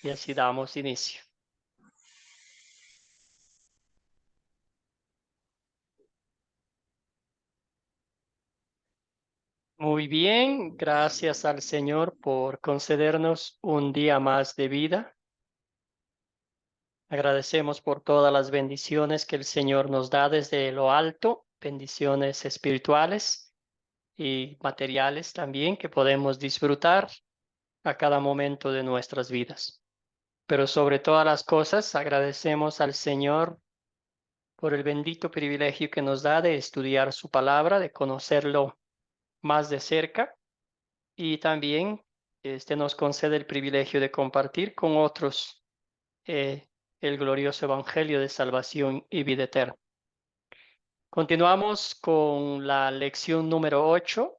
Y así damos inicio. Muy bien, gracias al Señor por concedernos un día más de vida. Agradecemos por todas las bendiciones que el Señor nos da desde lo alto, bendiciones espirituales y materiales también que podemos disfrutar a cada momento de nuestras vidas. Pero sobre todas las cosas, agradecemos al Señor por el bendito privilegio que nos da de estudiar su palabra, de conocerlo más de cerca y también nos concede el privilegio de compartir con otros el glorioso evangelio de salvación y vida eterna. Continuamos con la lección número 8,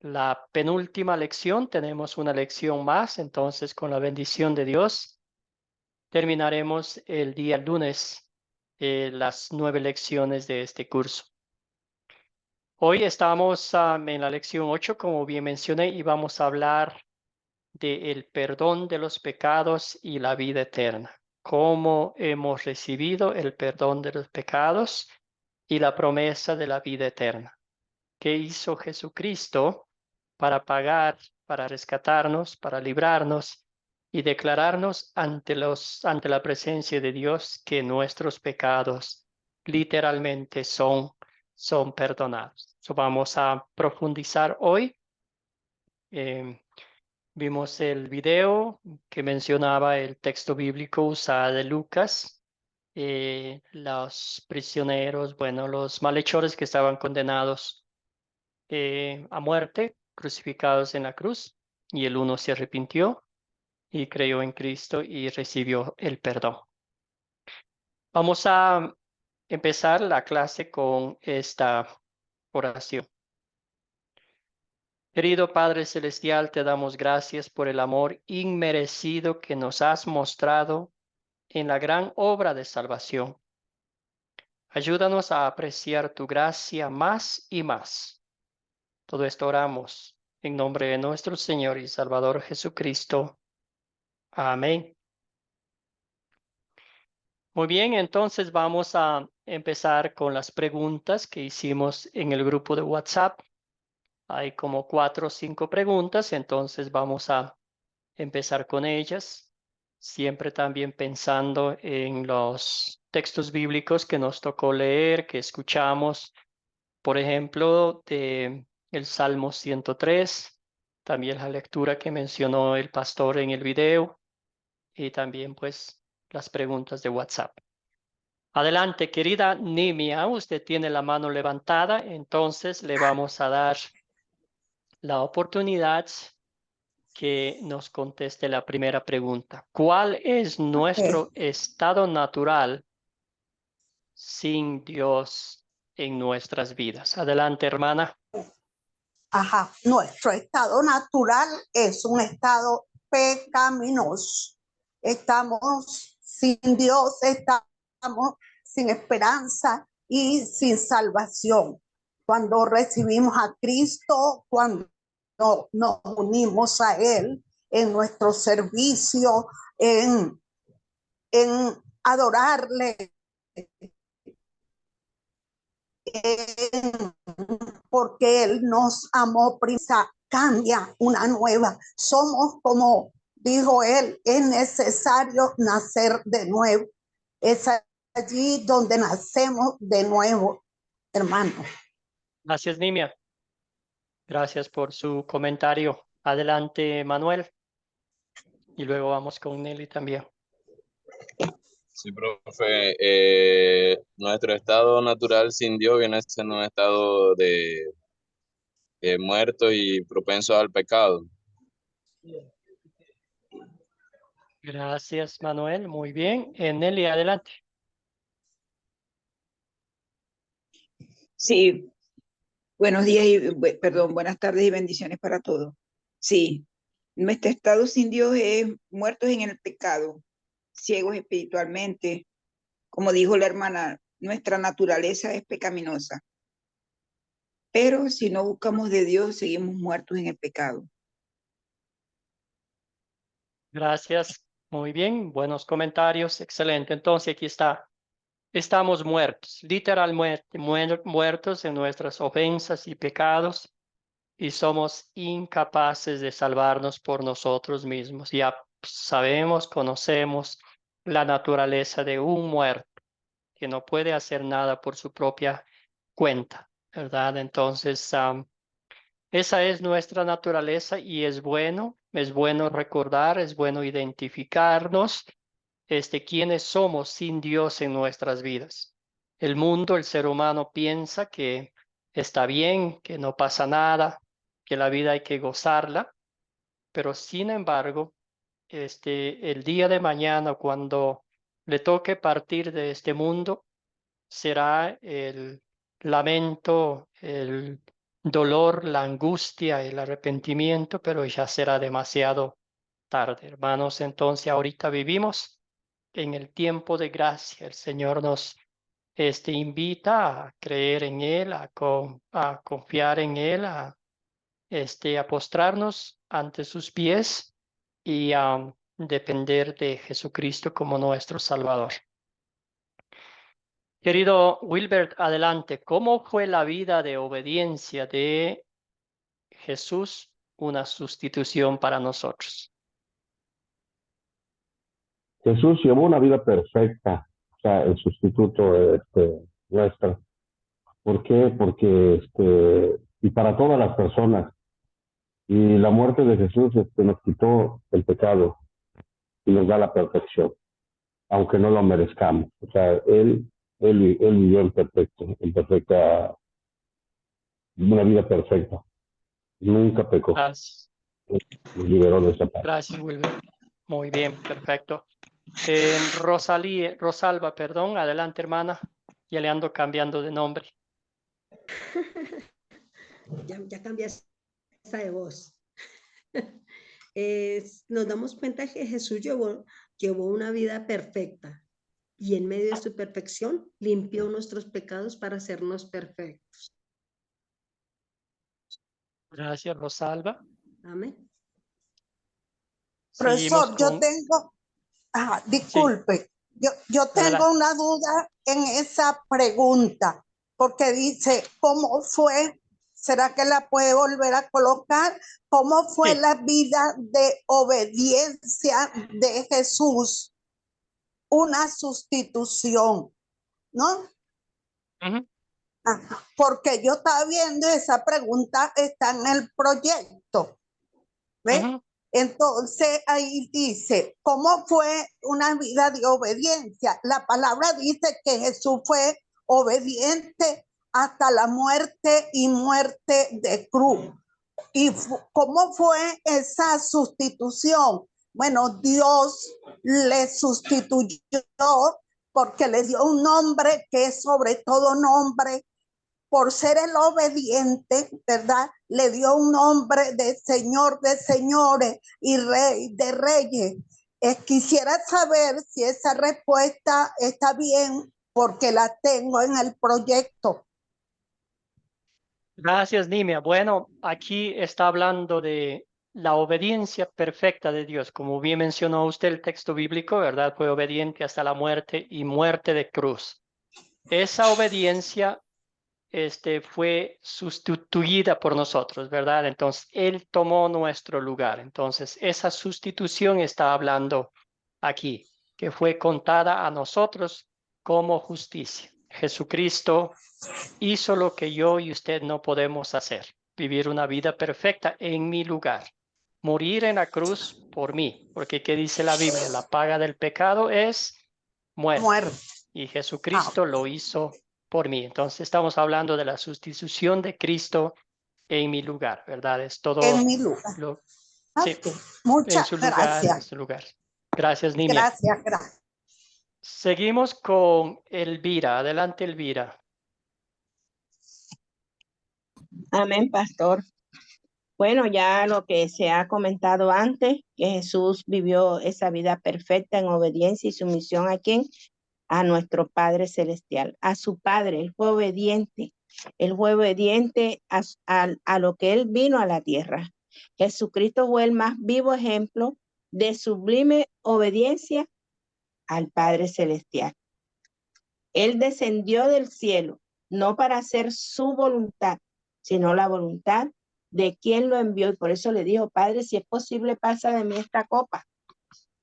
la penúltima lección. Tenemos una lección más, entonces con la bendición de Dios terminaremos el día lunes las 9 lecciones de este curso. Hoy estamos en la lección 8, como bien mencioné, y vamos a hablar del perdón de los pecados y la vida eterna. Cómo hemos recibido el perdón de los pecados y la promesa de la vida eterna. ¿Qué hizo Jesucristo para pagar, para rescatarnos, para librarnos y declararnos ante la presencia de Dios que nuestros pecados literalmente son perdonados? Vamos a profundizar hoy. Eh, Vimos el video que mencionaba el texto bíblico usado de Lucas, los prisioneros, bueno, los malhechores que estaban condenados a muerte, crucificados en la cruz, y el uno se arrepintió y creyó en Cristo y recibió el perdón. Vamos a empezar la clase con esta oración. Querido Padre Celestial, te damos gracias por el amor inmerecido que nos has mostrado en la gran obra de salvación. Ayúdanos a apreciar tu gracia más y más. Todo esto oramos en nombre de nuestro Señor y Salvador Jesucristo. Amén. Muy bien, entonces vamos a empezar con las preguntas que hicimos en el grupo de WhatsApp. Hay como 4 o 5 preguntas, entonces vamos a empezar con ellas, siempre también pensando en los textos bíblicos que nos tocó leer, que escuchamos, por ejemplo, de el Salmo 103, también la lectura que mencionó el pastor en el video y también pues las preguntas de WhatsApp. Adelante, querida Nimia, usted tiene la mano levantada, entonces le vamos a dar la oportunidad que nos conteste la primera pregunta. ¿Cuál es nuestro estado natural sin Dios en nuestras vidas? Adelante, hermana. Ajá, nuestro estado natural es un estado pecaminoso. Estamos sin Dios, estamos sin esperanza y sin salvación. Cuando recibimos a Cristo, cuando nos unimos a Él en nuestro servicio, en adorarle, porque Él nos amó, cambia una nueva. Somos como dijo Él, es necesario nacer de nuevo. Es allí donde nacemos de nuevo, hermano. Gracias, Nimia. Gracias por su comentario. Adelante, Manuel. Y luego vamos con Nelly también. Sí, profe. Nuestro estado natural sin Dios viene siendo un estado de muerto y propenso al pecado. Gracias, Manuel. Muy bien. Nelly, adelante. Sí, buenos días y, perdón, buenas tardes y bendiciones para todos. Sí, nuestro estado sin Dios es muertos en el pecado, ciegos espiritualmente. Como dijo la hermana, nuestra naturaleza es pecaminosa. Pero si no buscamos de Dios, seguimos muertos en el pecado. Gracias, Muy bien, buenos comentarios, excelente. Entonces aquí está. Estamos muertos, literalmente muertos en nuestras ofensas y pecados y somos incapaces de salvarnos por nosotros mismos. Ya sabemos, conocemos la naturaleza de un muerto que no puede hacer nada por su propia cuenta, ¿verdad? Entonces, esa es nuestra naturaleza y es bueno recordar, es bueno identificarnos quiénes somos sin Dios en nuestras vidas. El mundo, el ser humano piensa que está bien, que no pasa nada, que la vida hay que gozarla, pero sin embargo, el día de mañana, cuando le toque partir de este mundo, será el lamento, el dolor, la angustia, el arrepentimiento, pero ya será demasiado tarde, hermanos. Entonces, ahorita vivimos en el tiempo de gracia. El Señor nos invita a creer en Él, a confiar en Él, a postrarnos ante sus pies y a depender de Jesucristo como nuestro Salvador. Querido Wilbert, adelante. ¿Cómo fue la vida de obediencia de Jesús una sustitución para nosotros? Jesús llevó una vida perfecta, o sea, el sustituto nuestro. ¿Por qué? Porque y para todas las personas. Y la muerte de Jesús nos quitó el pecado y nos da la perfección, aunque no lo merezcamos. O sea, él vivió una vida perfecta. Nunca pecó. Gracias. Nos liberó de esa parte. Gracias, Wilbert. Muy bien, perfecto. Rosalba, perdón, adelante, hermana. Ya le ando cambiando de nombre. Ya cambiaste de voz. Nos damos cuenta que Jesús llevó una vida perfecta y en medio de su perfección limpió nuestros pecados para hacernos perfectos. Gracias, Rosalba. Amén. Profesor, yo tengo, disculpe, yo tengo una duda en esa pregunta, porque dice, ¿cómo fue? ¿Será que la puede volver a colocar? ¿Cómo fue la vida de obediencia de Jesús? Una sustitución, ¿no? Porque yo estaba viendo esa pregunta, está en el proyecto, ¿ves? Entonces ahí dice, ¿cómo fue una vida de obediencia? La palabra dice que Jesús fue obediente hasta la muerte y muerte de cruz. ¿Y cómo fue esa sustitución? Bueno, Dios le sustituyó porque le dio un nombre que es sobre todo nombre. Por ser el obediente, ¿verdad? Le dio un nombre de Señor de señores y Rey de reyes. Quisiera saber si esa respuesta está bien, porque la tengo en el proyecto. Gracias, Nimia. Bueno, aquí está hablando de la obediencia perfecta de Dios. Como bien mencionó usted el texto bíblico, ¿verdad? Fue obediente hasta la muerte y muerte de cruz. Esa obediencia fue sustituida por nosotros, ¿verdad? Entonces, Él tomó nuestro lugar. Entonces, esa sustitución está hablando aquí, que fue contada a nosotros como justicia. Jesucristo hizo lo que yo y usted no podemos hacer, vivir una vida perfecta en mi lugar, morir en la cruz por mí, porque ¿qué dice la Biblia? La paga del pecado es muerte. Y Jesucristo lo hizo por mí. Entonces estamos hablando de la sustitución de Cristo en mi lugar, ¿verdad? Es todo. En mi lugar. Sí, muchas gracias. En su lugar. Gracias, Nimia. Gracias. Seguimos con Elvira. Adelante, Elvira. Amén, pastor. Bueno, ya lo que se ha comentado antes, que Jesús vivió esa vida perfecta en obediencia y sumisión a ¿quién? A nuestro Padre Celestial, a su Padre. Él fue obediente a lo que Él vino a la tierra. Jesucristo fue el más vivo ejemplo de sublime obediencia al Padre Celestial. Él descendió del cielo, no para hacer su voluntad, sino la voluntad de quien lo envió. Y por eso le dijo, Padre, si es posible, pasa de mí esta copa.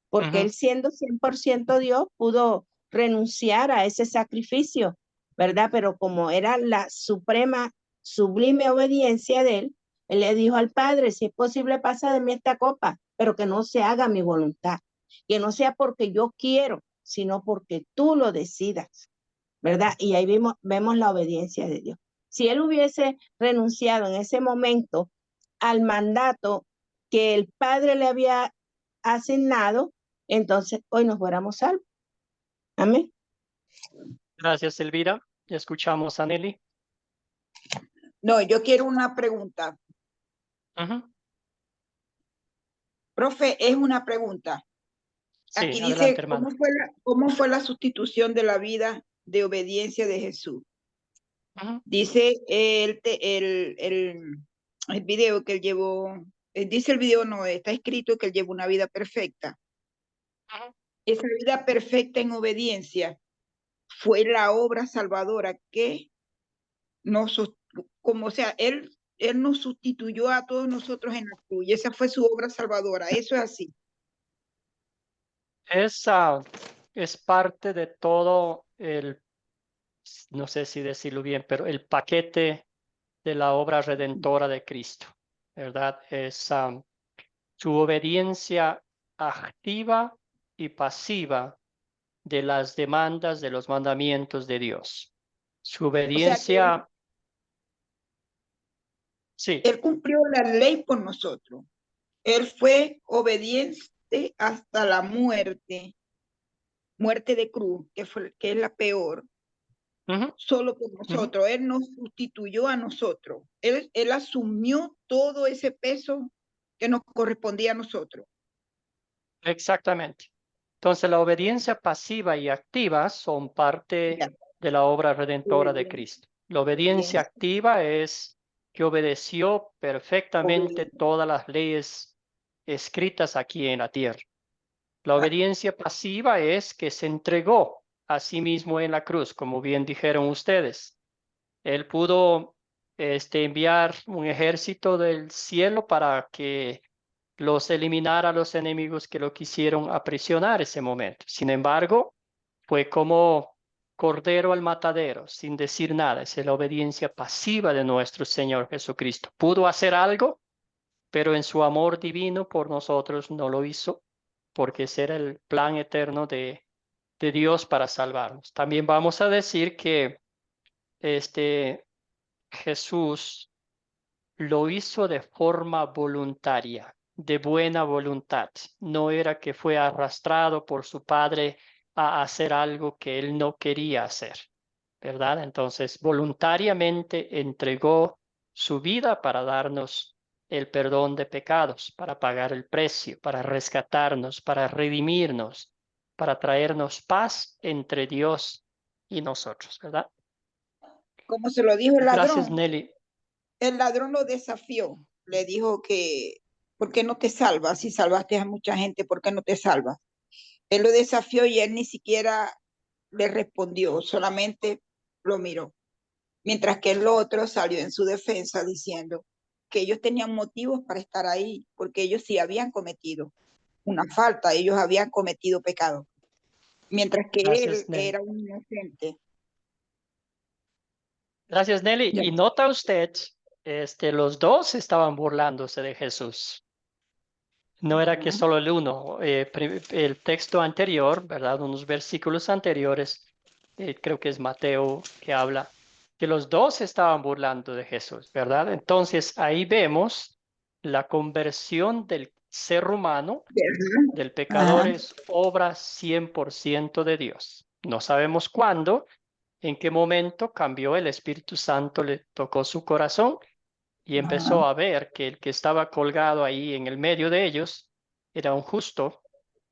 Porque él, siendo 100% Dios, pudo renunciar a ese sacrificio, ¿verdad? Pero como era la suprema, sublime obediencia de él, él le dijo al Padre, si es posible, pasa de mí esta copa, pero que no se haga mi voluntad, que no sea porque yo quiero, sino porque tú lo decidas, ¿verdad? Y ahí vemos la obediencia de Dios. Si él hubiese renunciado en ese momento al mandato que el Padre le había asignado, entonces hoy nos fuéramos salvos. Amén. Gracias, Elvira. Ya escuchamos a Nelly. No, yo quiero una pregunta. Profe, es una pregunta. Sí, Aquí adelante, dice, hermano. ¿cómo fue la sustitución de la vida de obediencia de Jesús? Dice el video que él llevó, dice el video, no, está escrito que él llevó una vida perfecta. Esa vida perfecta en obediencia fue la obra salvadora que nos, como o sea, él nos sustituyó a todos nosotros en la cruz y esa fue su obra salvadora. Eso es así. Esa es parte de todo el, no sé si decirlo bien, pero el paquete de la obra redentora de Cristo, ¿verdad? Es su obediencia activa y pasiva de las demandas de los mandamientos de Dios. Su O sea, obediencia, sí, él cumplió la ley por nosotros. Él fue obediente hasta la muerte de cruz, que es la peor, solo por nosotros. Él nos sustituyó a nosotros. Él asumió todo ese peso que nos correspondía a nosotros. exactamente. Entonces, la obediencia pasiva y activa son parte Ya. de la obra redentora de Cristo. La obediencia activa es que obedeció perfectamente todas las leyes escritas aquí en la tierra. La obediencia pasiva es que se entregó a sí mismo en la cruz, como bien dijeron ustedes. Él pudo enviar un ejército del cielo para que los eliminara a los enemigos que lo quisieron aprisionar ese momento. Sin embargo, fue como cordero al matadero, sin decir nada. Es la obediencia pasiva de nuestro Señor Jesucristo. Pudo hacer algo, pero en su amor divino por nosotros no lo hizo, porque ese era el plan eterno de Dios para salvarnos. También vamos a decir que Jesús lo hizo de forma voluntaria, de buena voluntad. No era que fue arrastrado por su padre a hacer algo que él no quería hacer, ¿verdad? Entonces, voluntariamente entregó su vida para darnos el perdón de pecados, para pagar el precio, para rescatarnos, para redimirnos, para traernos paz entre Dios y nosotros, ¿verdad? Como se lo dijo el Gracias, ladrón. Nelly. El ladrón lo desafió. Le dijo que, ¿por qué no te salvas? Si salvaste a mucha gente, ¿por qué no te salvas? Él lo desafió y él ni siquiera le respondió, solamente lo miró. Mientras que el otro salió en su defensa diciendo que ellos tenían motivos para estar ahí, porque ellos sí habían cometido una falta, ellos habían cometido pecado, mientras que Gracias, él Nelly. era un inocente. Gracias, Nelly. Ya. Y nota usted, los dos estaban burlándose de Jesús. No era que solo el uno. El texto anterior, ¿verdad? Unos versículos anteriores, creo que es Mateo que habla, que los dos estaban burlando de Jesús, ¿verdad? Entonces ahí vemos la conversión del ser humano, del pecador, es obra 100% de Dios. No sabemos cuándo, en qué momento cambió el Espíritu Santo, le tocó su corazón y empezó a ver que el que estaba colgado ahí en el medio de ellos era un justo,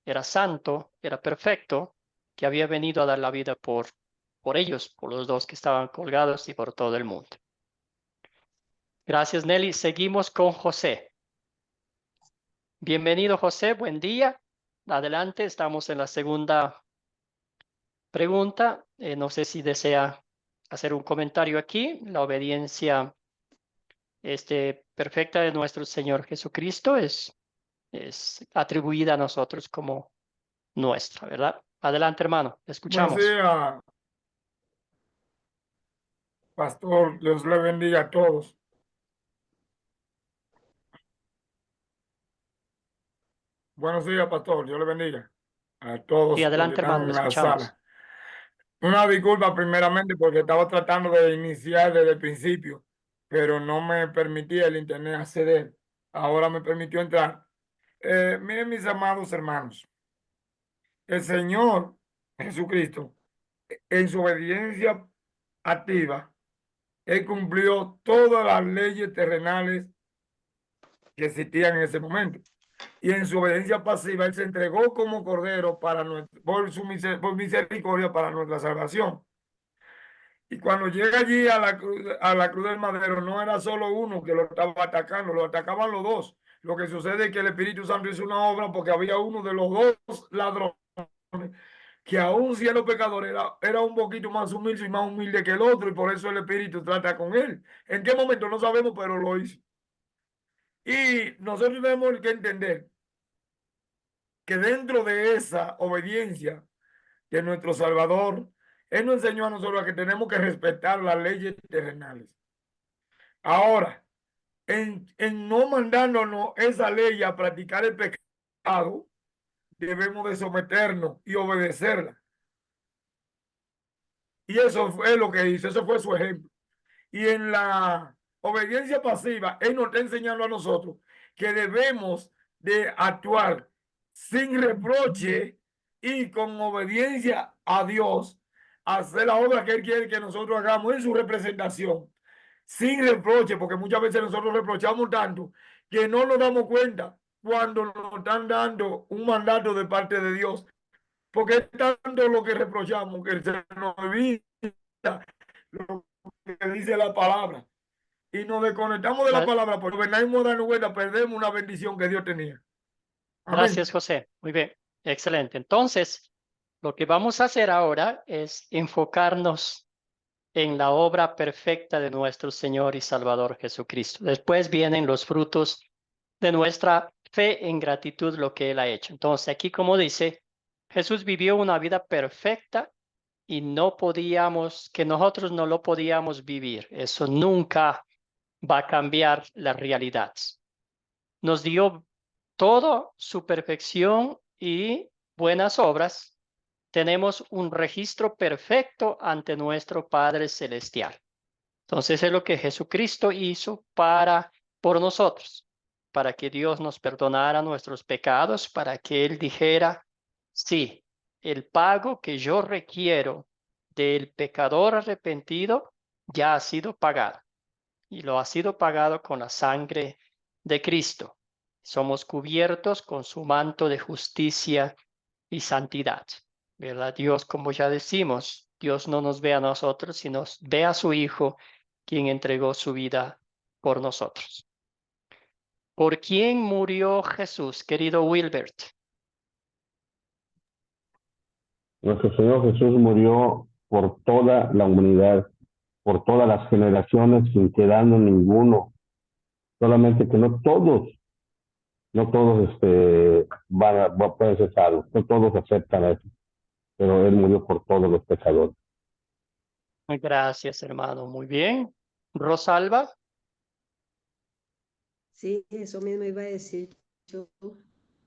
era santo, era perfecto, que había venido a dar la vida por ellos, por los dos que estaban colgados y por todo el mundo. Gracias, Nelly. Seguimos con José. Bienvenido, José. Buen día. Adelante, estamos en la segunda pregunta. No sé si desea hacer un comentario aquí. La obediencia perfecta de nuestro Señor Jesucristo es atribuida a nosotros como nuestra, ¿verdad? Adelante, hermano. Le Buenos escuchamos. días, pastor. Dios le bendiga a todos. Buenos días, pastor. Dios le bendiga a todos Sí, los que adelante, están hermano. Le en la escuchamos. sala. Una disculpa primeramente porque estaba tratando de iniciar desde el principio, pero no me permitía el internet acceder. Ahora me permitió entrar. Miren, mis amados hermanos, el Señor Jesucristo, en su obediencia activa, Él cumplió todas las leyes terrenales que existían en ese momento. Y en su obediencia pasiva, Él se entregó como cordero por misericordia para nuestra salvación. Y cuando llega allí a la cruz del madero, no era solo uno que lo estaba atacando, lo atacaban los dos. Lo que sucede es que el Espíritu Santo hizo una obra porque había uno de los dos ladrones que aún siendo pecador era un poquito más humilde y más humilde que el otro, y por eso el Espíritu trata con él. ¿En qué momento? No sabemos, pero lo hizo. Y nosotros tenemos que entender que dentro de esa obediencia de nuestro Salvador, Él nos enseñó a nosotros a que tenemos que respetar las leyes terrenales. Ahora, en no mandándonos esa ley a practicar el pecado, debemos de someternos y obedecerla. Y eso fue lo que hizo, eso fue su ejemplo. Y en la obediencia pasiva, Él nos está enseñando a nosotros que debemos de actuar sin reproche y con obediencia a Dios, hacer la obra que Él quiere que nosotros hagamos en su representación, sin reproche, porque muchas veces nosotros reprochamos tanto que no nos damos cuenta cuando nos están dando un mandato de parte de Dios, porque es tanto lo que reprochamos que se nos olvida lo que dice la palabra y nos desconectamos de la palabra, porque venimos dando vuelta, perdemos una bendición que Dios tenía. Amén. Gracias, José. Muy bien. Excelente. Entonces, lo que vamos a hacer ahora es enfocarnos en la obra perfecta de nuestro Señor y Salvador Jesucristo. Después vienen los frutos de nuestra fe en gratitud, lo que Él ha hecho. Entonces, aquí como dice, Jesús vivió una vida perfecta y que nosotros no lo podíamos vivir. Eso nunca va a cambiar la realidad. Nos dio todo su perfección y buenas obras. Tenemos un registro perfecto ante nuestro Padre Celestial. Entonces es lo que Jesucristo hizo por nosotros, para que Dios nos perdonara nuestros pecados, para que Él dijera, sí, el pago que yo requiero del pecador arrepentido ya ha sido pagado, y lo ha sido pagado con la sangre de Cristo. Somos cubiertos con su manto de justicia y santidad, ¿verdad? Dios, como ya decimos, Dios no nos ve a nosotros, sino ve a su Hijo, quien entregó su vida por nosotros. ¿Por quién murió Jesús, querido Wilbert? Nuestro Señor Jesús murió por toda la humanidad, por todas las generaciones, sin quedando ninguno. Solamente que no todos pueden ser salvos, no todos aceptan eso, pero Él murió por todos los pecadores. Gracias, hermano. Muy bien. Rosalba. Sí, eso mismo iba a decir yo.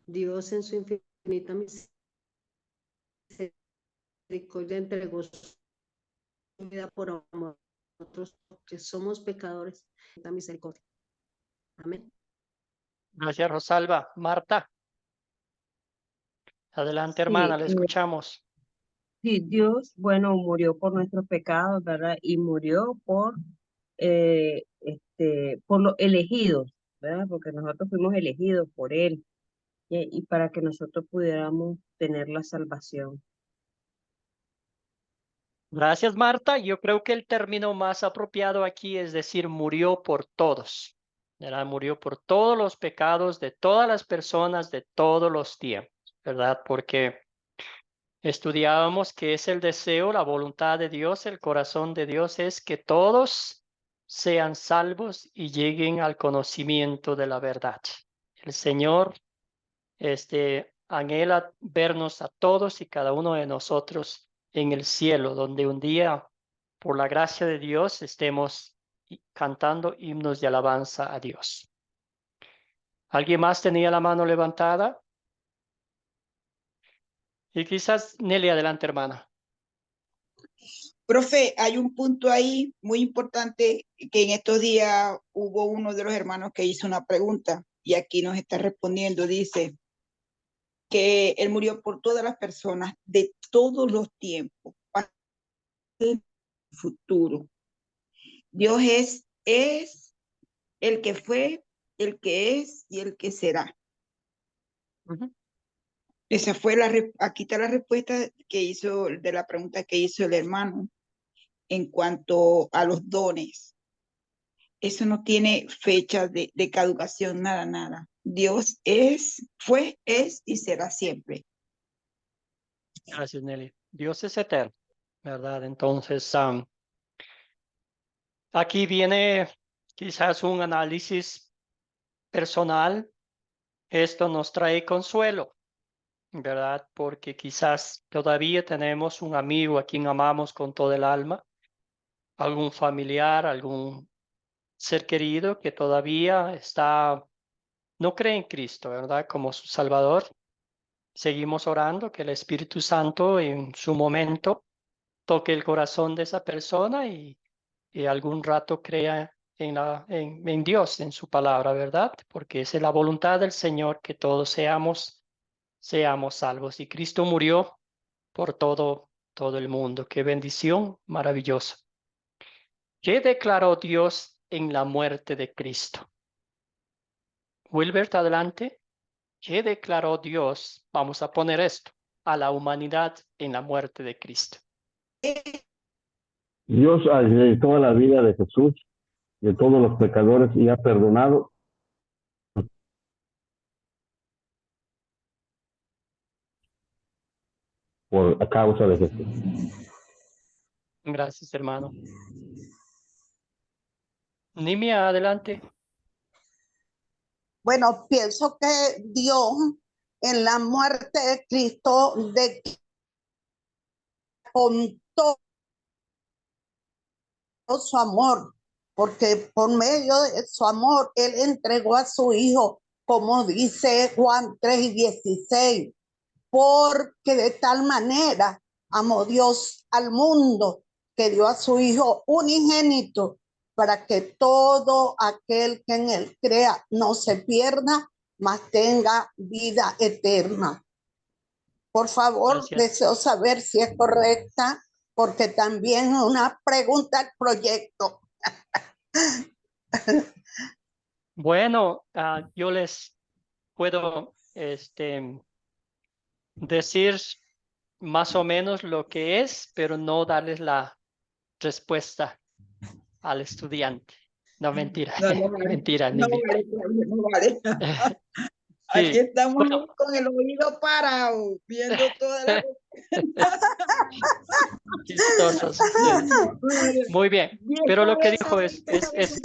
Dios en su infinita misericordia entregó su vida por amor a nosotros, que somos pecadores. La misericordia. Amén. Gracias, Rosalba. Marta. Adelante, hermana, Sí, le escuchamos. sí, Dios, bueno, murió por nuestros pecados, ¿verdad? Y murió por los elegidos, ¿verdad? Porque nosotros fuimos elegidos por Él y para que nosotros pudiéramos tener la salvación. Gracias, Marta. Yo creo que el término más apropiado aquí es decir, murió por todos. ¿verdad? Murió por todos los pecados de todas las personas de todos los tiempos, ¿verdad? Porque estudiábamos que es el deseo, la voluntad de Dios, el corazón de Dios es que todos sean salvos y lleguen al conocimiento de la verdad. El Señor anhela vernos a todos y cada uno de nosotros en el cielo, donde un día, por la gracia de Dios, estemos cantando himnos de alabanza a Dios. ¿Alguien más tenía la mano levantada? Y quizás Nelly, adelante, hermana. Profe, hay un punto ahí muy importante que en estos días hubo uno de los hermanos que hizo una pregunta y aquí nos está respondiendo. Dice que Él murió por todas las personas de todos los tiempos, para el futuro. Dios es el que fue, el que es y el que será. Esa fue aquí está la respuesta que hizo de la pregunta que hizo el hermano en cuanto a los dones. Eso no tiene fecha de caducación, nada. Dios fue, es y será siempre. Gracias, Nelly. Dios es eterno, ¿verdad? Entonces, aquí viene quizás un análisis personal. Esto nos trae consuelo, ¿verdad? Porque quizás todavía tenemos un amigo a quien amamos con todo el alma, algún familiar, algún ser querido que todavía no cree en Cristo, ¿verdad? Como su Salvador. Seguimos orando que el Espíritu Santo en su momento toque el corazón de esa persona y algún rato crea en Dios, en su palabra, ¿verdad? Porque es la voluntad del Señor que todos seamos salvos. Y Cristo murió por todo el mundo. Qué bendición maravillosa. ¿Qué declaró Dios en la muerte de Cristo? Wilbert, adelante. ¿Qué declaró Dios? Vamos a poner esto, a la humanidad en la muerte de Cristo. Dios de toda la vida de Jesús, de todos los pecadores, y ha perdonado por causa de Jesús. Gracias, hermano. Nimia, adelante. Bueno, pienso que Dios en la muerte de Cristo con todo su amor, porque por medio de su amor Él entregó a su Hijo, como dice Juan 3:16, porque de tal manera amó Dios al mundo que dio a su Hijo unigénito para que todo aquel que en Él crea no se pierda, mas tenga vida eterna. Por favor, Gracias. deseo saber si es correcta, porque también es una pregunta al proyecto. Bueno, yo les puedo decir más o menos lo que es, pero no darles la respuesta al estudiante. No, mentira. No vale, Mentira, no Nimia. vale, no vale. Aquí Sí, estamos bueno, con el oído parado, viendo toda la... chistosos ustedes. Muy bien, pero lo que dijo es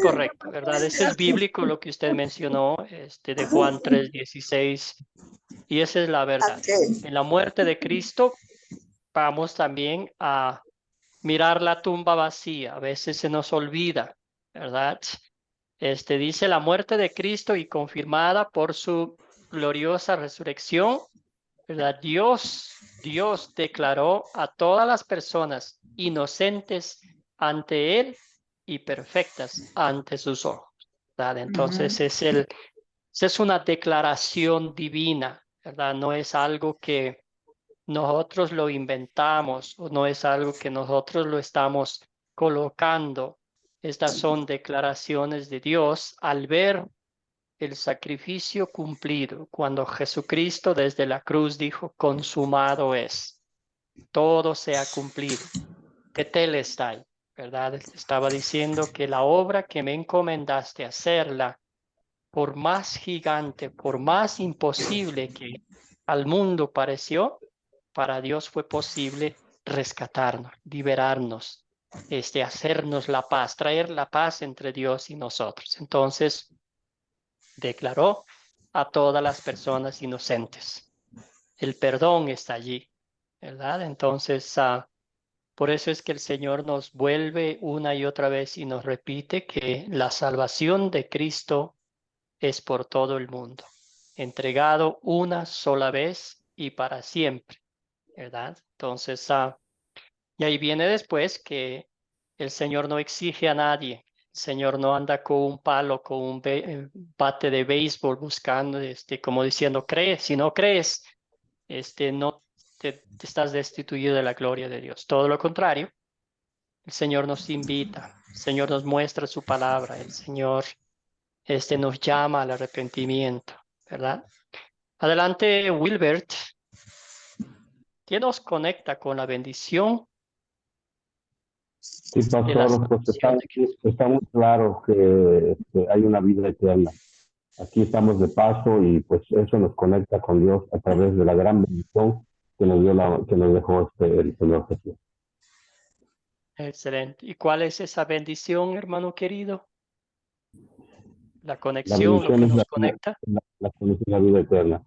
correcto, ¿verdad? Ese es bíblico lo que usted mencionó, de Juan 3:16, y esa es la verdad. En la muerte de Cristo vamos también a mirar la tumba vacía, a veces se nos olvida, ¿verdad? Dice la muerte de Cristo y confirmada por su gloriosa resurrección, ¿verdad? Dios declaró a todas las personas inocentes ante Él y perfectas ante sus ojos, ¿verdad? Entonces es una declaración divina, ¿verdad? No es algo que nosotros lo inventamos o no es algo que nosotros lo estamos colocando. Estas son declaraciones de Dios al ver el sacrificio cumplido, cuando Jesucristo desde la cruz dijo, consumado es, todo se ha cumplido. Tetelestai, ¿verdad? Estaba diciendo que la obra que me encomendaste hacerla por más gigante, por más imposible que al mundo pareció, para Dios fue posible rescatarnos, liberarnos, hacernos la paz, traer la paz entre Dios y nosotros. Entonces, declaró a todas las personas inocentes. El perdón está allí, ¿verdad? Entonces, por eso es que el Señor nos vuelve una y otra vez y nos repite que la salvación de Cristo es por todo el mundo, entregado una sola vez y para siempre, ¿verdad? Entonces, y ahí viene después que el Señor no exige a nadie. El Señor no anda con un palo, con un bate de béisbol buscando, como diciendo, crees, si no crees, no te estás destituido de la gloria de Dios. Todo lo contrario, el Señor nos invita, el Señor nos muestra su palabra, el Señor nos llama al arrepentimiento, ¿verdad? Adelante, Wilbert, ¿qué nos conecta con la bendición Sí, de la pastor, pues salvación de Cristo? está muy claro que hay una vida eterna. Aquí estamos de paso y pues eso nos conecta con Dios a través de la gran bendición que nos que nos dejó el Señor Jesús. Excelente. ¿Y cuál es esa bendición, hermano querido? La La conexión, lo bendición que es nos conecta, la vida eterna.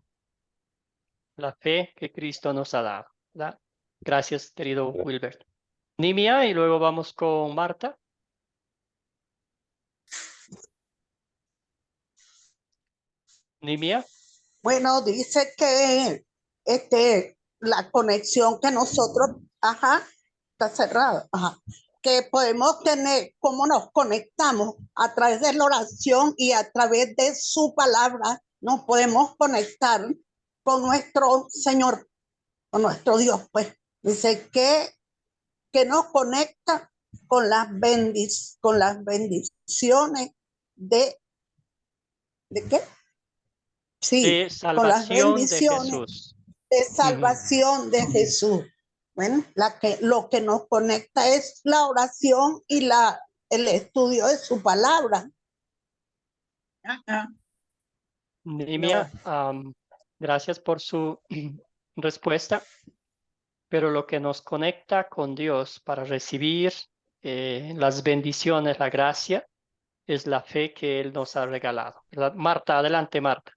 la fe que Cristo nos ha dado, ¿verdad? Gracias, querido Wilbert. Nimia, y luego vamos con Marta. Nimia. Bueno, dice que la conexión que nosotros, ajá, está cerrada, ajá, que podemos tener, cómo nos conectamos a través de la oración y a través de su palabra, nos podemos conectar con nuestro Señor, con nuestro Dios, pues. Dice que nos conecta con con las bendiciones ¿de qué? Sí, De con las salvación de bendiciones Jesús. de Ujú. salvación de Jesús. Bueno, lo que nos conecta es la oración y el estudio de su palabra. Nimia, gracias por su respuesta, pero lo que nos conecta con Dios para recibir las bendiciones, la gracia, es la fe que Él nos ha regalado, ¿verdad? Marta, adelante, Marta.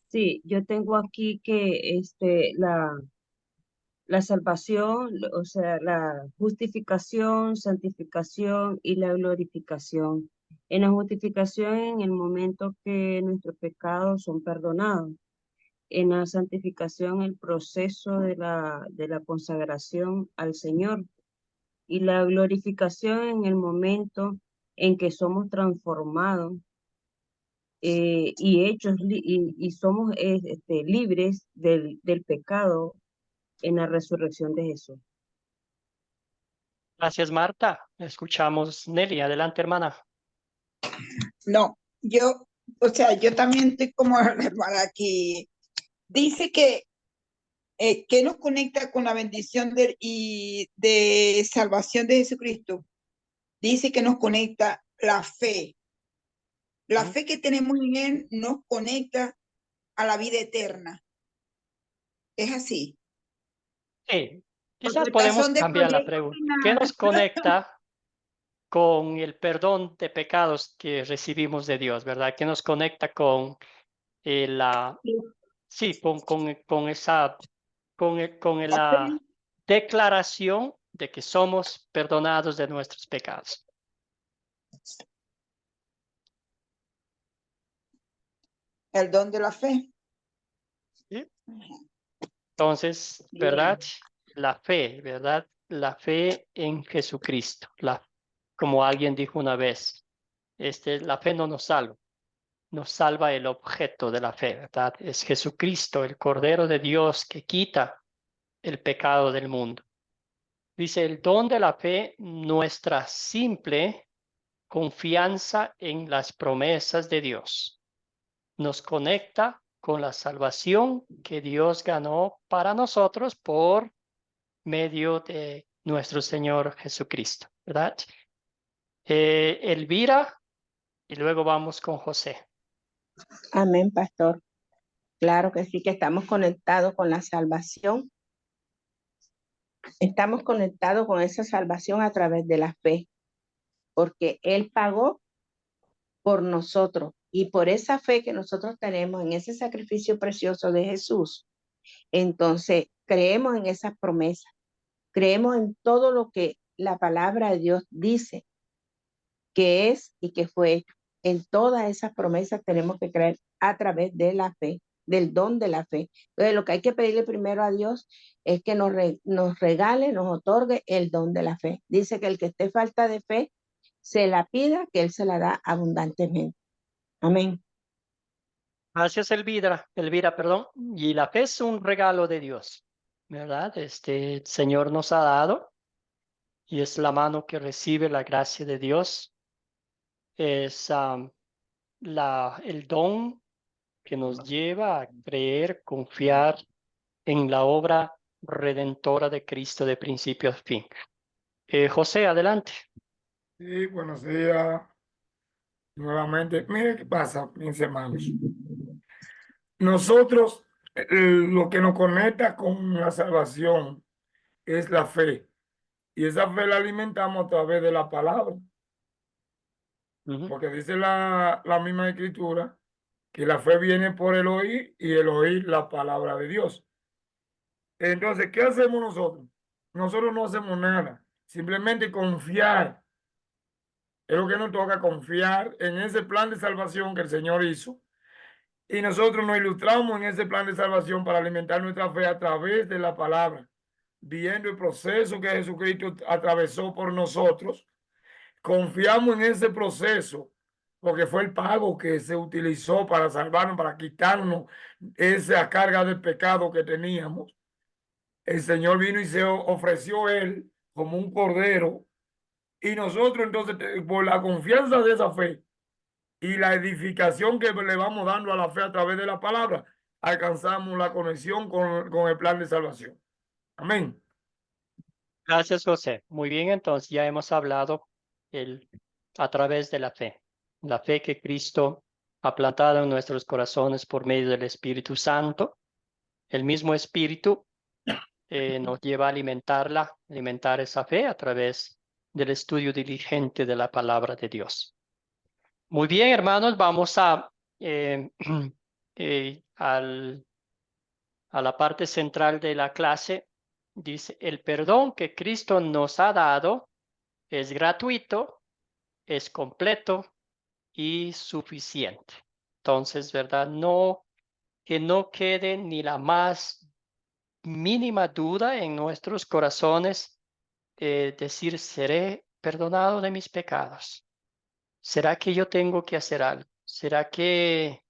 Sí, yo tengo aquí que la salvación, o sea, la justificación, santificación y la glorificación. En la justificación, en el momento que nuestros pecados son perdonados. En la santificación, el proceso de la consagración al Señor. Y la glorificación en el momento en que somos transformados y hechos y somos libres del pecado en la resurrección de Jesús. Gracias, Marta. Escuchamos Nelly. Adelante, hermana. No, o sea, yo también estoy como la hermana aquí. Dice que nos conecta con la bendición de salvación de Jesucristo. Dice que nos conecta la fe. La fe que tenemos en Él nos conecta a la vida eterna. Es así. Sí, quizás Porque podemos son de cambiar la proyectos pregunta. ¿Qué nos conecta con el perdón de pecados que recibimos de Dios, verdad? ¿Qué nos conecta con sí, con la declaración de que somos perdonados de nuestros pecados? el don de la fe. ¿Sí? Entonces, ¿verdad? La fe, ¿verdad? La fe en Jesucristo. Como alguien dijo una vez, la fe no nos salva. Nos salva el objeto de la fe, ¿verdad? Es Jesucristo, el Cordero de Dios que quita el pecado del mundo. Dice, el don de la fe, nuestra simple confianza en las promesas de Dios. Nos conecta con la salvación que Dios ganó para nosotros por medio de nuestro Señor Jesucristo, ¿verdad? Elvira, y luego vamos con José. Amén, pastor. Claro que sí, que estamos conectados con la salvación. Estamos conectados con esa salvación a través de la fe, porque Él pagó por nosotros y por esa fe que nosotros tenemos en ese sacrificio precioso de Jesús. Entonces, creemos en esas promesas, creemos en todo lo que la palabra de Dios dice que es y que fue hecho. En todas esas promesas tenemos que creer a través de la fe, del don de la fe. Entonces, lo que hay que pedirle primero a Dios es que nos regale, nos otorgue el don de la fe. Dice que el que esté falta de fe, se la pida, que Él se la da abundantemente. Amén. Gracias, Elvira, perdón. Y la fe es un regalo de Dios, ¿verdad? El Señor nos ha dado y es la mano que recibe la gracia de Dios. Es el don que nos lleva a creer, confiar en la obra redentora de Cristo de principio a fin. José, adelante. Sí, buenos días. Nuevamente, mire qué pasa, mis hermanos. Nosotros, lo que nos conecta con la salvación es la fe. Y esa fe la alimentamos a través de la palabra. Porque dice la misma escritura que la fe viene por el oír y el oír la palabra de Dios. Entonces, ¿qué hacemos nosotros? Nosotros no hacemos nada. Simplemente confiar. Es lo que nos toca, confiar en ese plan de salvación que el Señor hizo. Y nosotros nos ilustramos en ese plan de salvación para alimentar nuestra fe a través de la palabra, viendo el proceso que Jesucristo atravesó por nosotros. Confiamos en ese proceso porque fue el pago que se utilizó para salvarnos, para quitarnos esa carga de pecado que teníamos. El Señor vino y se ofreció Él como un cordero. Y nosotros entonces, por la confianza de esa fe y la edificación que le vamos dando a la fe a través de la palabra, alcanzamos la conexión con el plan de salvación. Amén. Gracias, José. Muy bien, entonces ya hemos hablado a través de la fe. La fe que Cristo ha plantado en nuestros corazones por medio del Espíritu Santo. El mismo Espíritu nos lleva a alimentar esa fe a través del estudio diligente de la palabra de Dios. Muy bien, hermanos, vamos a la parte central de la clase. Dice, el perdón que Cristo nos ha dado es gratuito, es completo y suficiente. Entonces, ¿verdad? Que no quede ni la más mínima duda en nuestros corazones, decir, seré perdonado de mis pecados. ¿Será que yo tengo que hacer algo? ¿Será que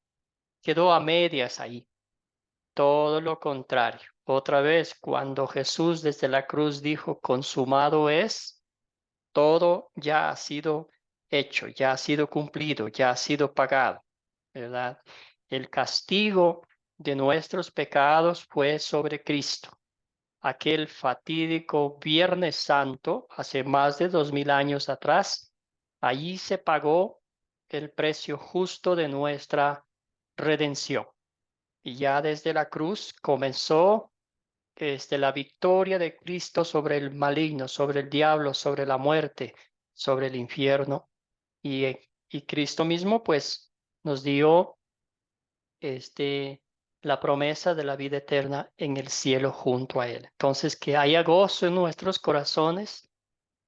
quedó a medias ahí? Todo lo contrario. Otra vez, cuando Jesús desde la cruz dijo, consumado es, todo ya ha sido hecho, ya ha sido cumplido, ya ha sido pagado, ¿verdad? El castigo de nuestros pecados fue sobre Cristo. Aquel fatídico Viernes Santo, hace más de 2000 años atrás, allí se pagó el precio justo de nuestra redención. Y ya desde la cruz comenzó la victoria de Cristo sobre el maligno, sobre el diablo, sobre la muerte, sobre el infierno. Y Cristo mismo pues nos dio la promesa de la vida eterna en el cielo junto a Él. Entonces, que haya gozo en nuestros corazones,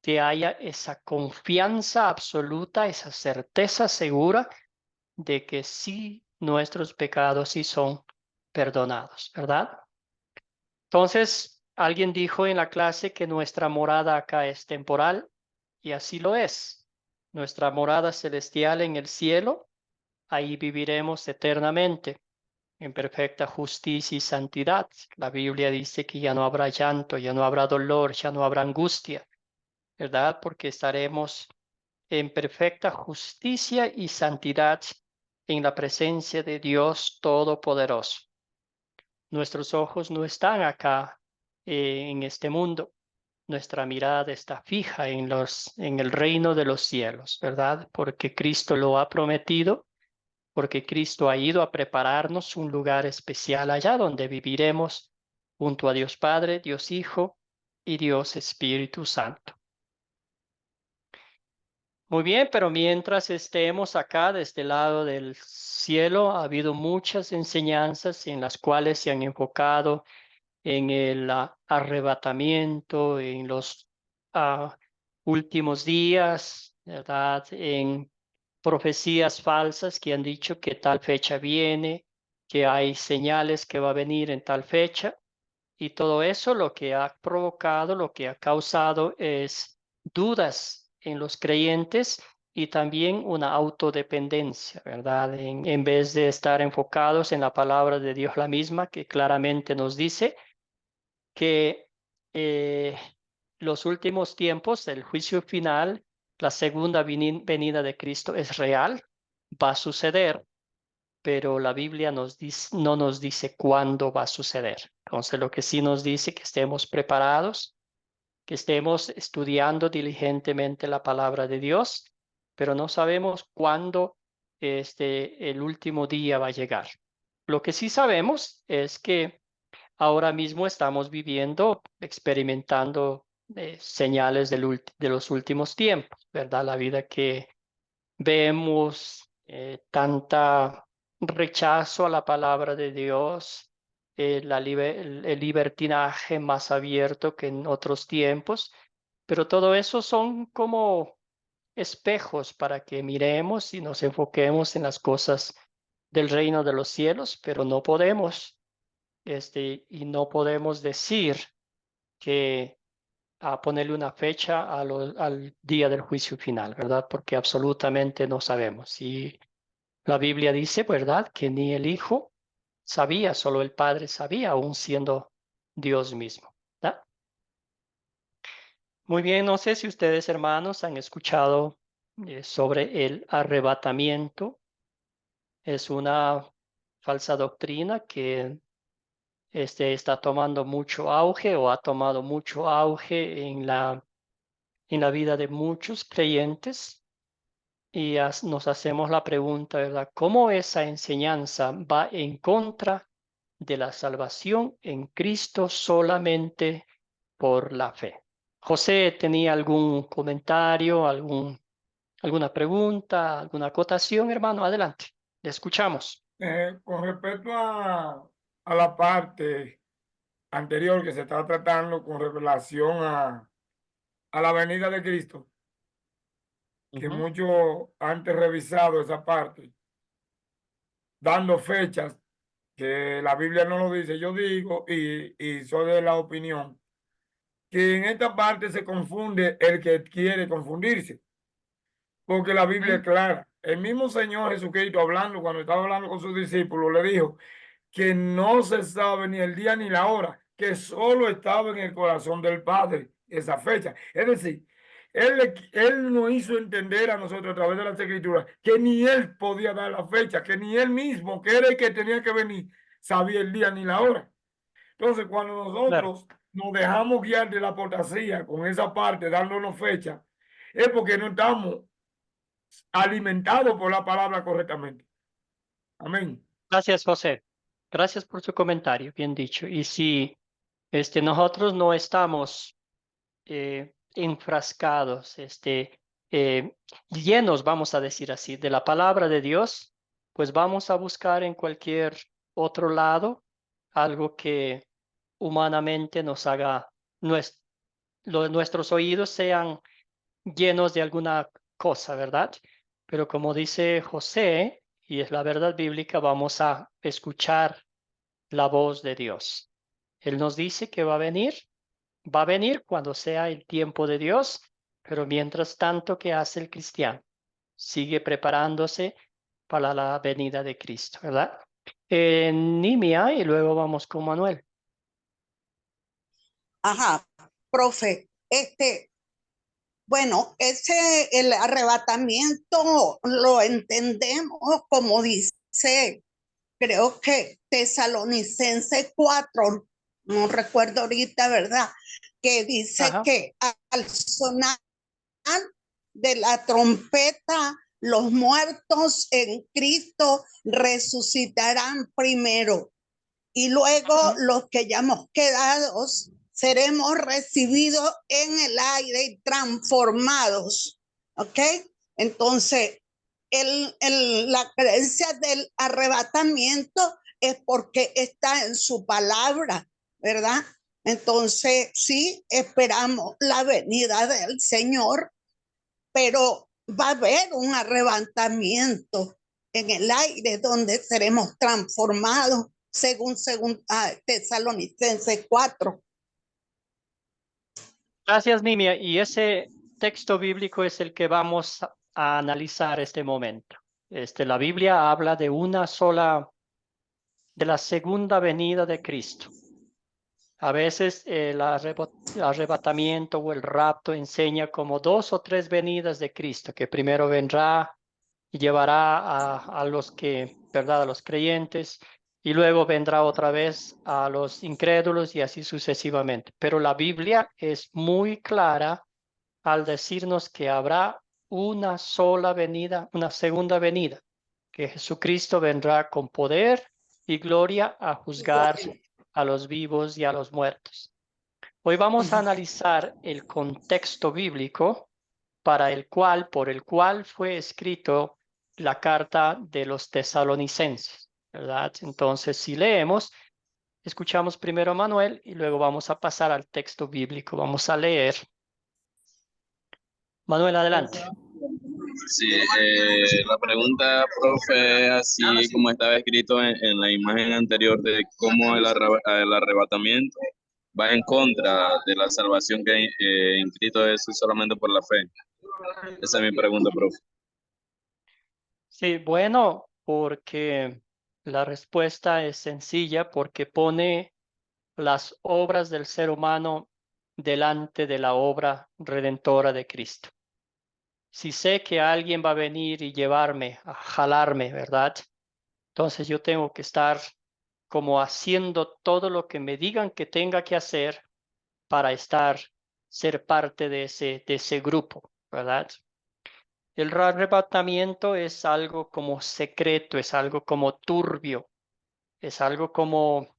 que haya esa confianza absoluta, esa certeza segura de que sí, nuestros pecados sí son perdonados, ¿verdad? Entonces, alguien dijo en la clase que nuestra morada acá es temporal, y así lo es. Nuestra morada celestial en el cielo, ahí viviremos eternamente en perfecta justicia y santidad. La Biblia dice que ya no habrá llanto, ya no habrá dolor, ya no habrá angustia, ¿verdad? Porque estaremos en perfecta justicia y santidad en la presencia de Dios Todopoderoso. Nuestros ojos no están acá en este mundo. nuestra mirada está fija en el reino de los cielos, ¿verdad? Porque Cristo lo ha prometido, porque Cristo ha ido a prepararnos un lugar especial allá donde viviremos junto a Dios Padre, Dios Hijo y Dios Espíritu Santo. Muy bien, pero mientras estemos acá de este lado del cielo, ha habido muchas enseñanzas en las cuales se han enfocado en el arrebatamiento, en los últimos días, ¿verdad? En profecías falsas que han dicho que tal fecha viene, que hay señales que va a venir en tal fecha, y todo eso lo que ha provocado, lo que ha causado es dudas en los creyentes y también una autodependencia, ¿verdad? En vez de estar enfocados en la palabra de Dios la misma, que claramente nos dice que los últimos tiempos, el juicio final, la segunda venida de Cristo es real, va a suceder, pero la Biblia no nos dice cuándo va a suceder. Entonces, lo que sí nos dice que estemos preparados, que estemos estudiando diligentemente la palabra de Dios, pero no sabemos cuándo el último día va a llegar. Lo que sí sabemos es que ahora mismo estamos viviendo, experimentando señales de los últimos tiempos, ¿verdad? La vida que vemos, tanta rechazo a la palabra de Dios, el libertinaje más abierto que en otros tiempos, pero todo eso son como espejos para que miremos y nos enfoquemos en las cosas del reino de los cielos, pero no podemos y no podemos decir que a ponerle una fecha al día del juicio final, ¿verdad? Porque absolutamente no sabemos. Y la Biblia dice, ¿verdad? Que ni el Hijo sabía, solo el Padre sabía, aún siendo Dios mismo, ¿verdad? Muy bien, no sé si ustedes, hermanos, han escuchado sobre el arrebatamiento. Es una falsa doctrina que está tomando mucho auge o ha tomado mucho auge en la vida de muchos creyentes y nos hacemos la pregunta, ¿verdad? ¿Cómo esa enseñanza va en contra de la salvación en Cristo solamente por la fe? José, ¿tenía algún comentario, alguna pregunta, alguna acotación, hermano? Adelante, le escuchamos. Con respecto a la parte anterior que se está tratando con relación a la venida de Cristo, que muchos antes revisado esa parte, dando fechas que la Biblia no lo dice. Yo digo y soy de la opinión que en esta parte se confunde el que quiere confundirse, porque la Biblia es clara. El mismo Señor Jesucristo hablando, cuando estaba hablando con sus discípulos, le dijo que no se sabe ni el día ni la hora, que solo estaba en el corazón del Padre esa fecha. Es decir, él nos hizo entender a nosotros a través de las Escrituras que ni él podía dar la fecha, que ni él mismo, que era el que tenía que venir, sabía el día ni la hora. Entonces, cuando nosotros nos dejamos guiar de la apostasía con esa parte, dándonos fecha, es porque no estamos alimentados por la palabra correctamente. Amén. Gracias, José. Gracias por su comentario, bien dicho. Y si nosotros no estamos enfrascados, llenos, vamos a decir así, de la palabra de Dios, pues vamos a buscar en cualquier otro lado algo que humanamente nos haga, nuestros oídos sean llenos de alguna cosa, ¿verdad? Pero como dice José, y es la verdad bíblica, vamos a escuchar la voz de Dios. Él nos dice que va a venir cuando sea el tiempo de Dios, pero mientras tanto, ¿qué hace el cristiano? Sigue preparándose para la venida de Cristo, ¿verdad? Nimia, y luego vamos con Manuel. Ajá, profe, bueno, el arrebatamiento lo entendemos como dice, creo que Tesalonicense 4, no recuerdo ahorita, ¿verdad? que dice Ajá. que al sonar de la trompeta, los muertos en Cristo resucitarán primero y luego los que hayamos quedado seremos recibidos en el aire y transformados. ¿Ok? Entonces, la creencia del arrebatamiento es porque está en su palabra, ¿verdad? Entonces, sí, esperamos la venida del Señor, pero va a haber un arrebatamiento en el aire donde seremos transformados según Tesalonicenses 4. Gracias, Nimia. Y ese texto bíblico es el que vamos a analizar este momento. La Biblia habla de de la segunda venida de Cristo. A veces el arrebatamiento o el rapto enseña como 2 o 3 venidas de Cristo, que primero vendrá y llevará a los que, ¿verdad? A los creyentes, y luego vendrá otra vez a los incrédulos y así sucesivamente. Pero la Biblia es muy clara al decirnos que habrá una sola venida, una segunda venida, que Jesucristo vendrá con poder y gloria a juzgar a los vivos y a los muertos. Hoy vamos a analizar el contexto bíblico por el cual fue escrito la carta de los tesalonicenses, ¿verdad? Entonces, si leemos, escuchamos primero a Manuel y luego vamos a pasar al texto bíblico. Vamos a leer. Manuel, adelante. Sí, la pregunta, profe, así como estaba escrito en la imagen anterior de cómo el arrebatamiento va en contra de la salvación que en Cristo es solamente por la fe. Esa es mi pregunta, profe. Sí, bueno, porque la respuesta es sencilla, porque pone las obras del ser humano delante de la obra redentora de Cristo. Si sé que alguien va a venir y llevarme, a jalarme, ¿verdad? Entonces yo tengo que estar como haciendo todo lo que me digan que tenga que hacer para ser parte de ese grupo, ¿verdad? El arrebatamiento es algo como secreto, es algo como turbio, es algo como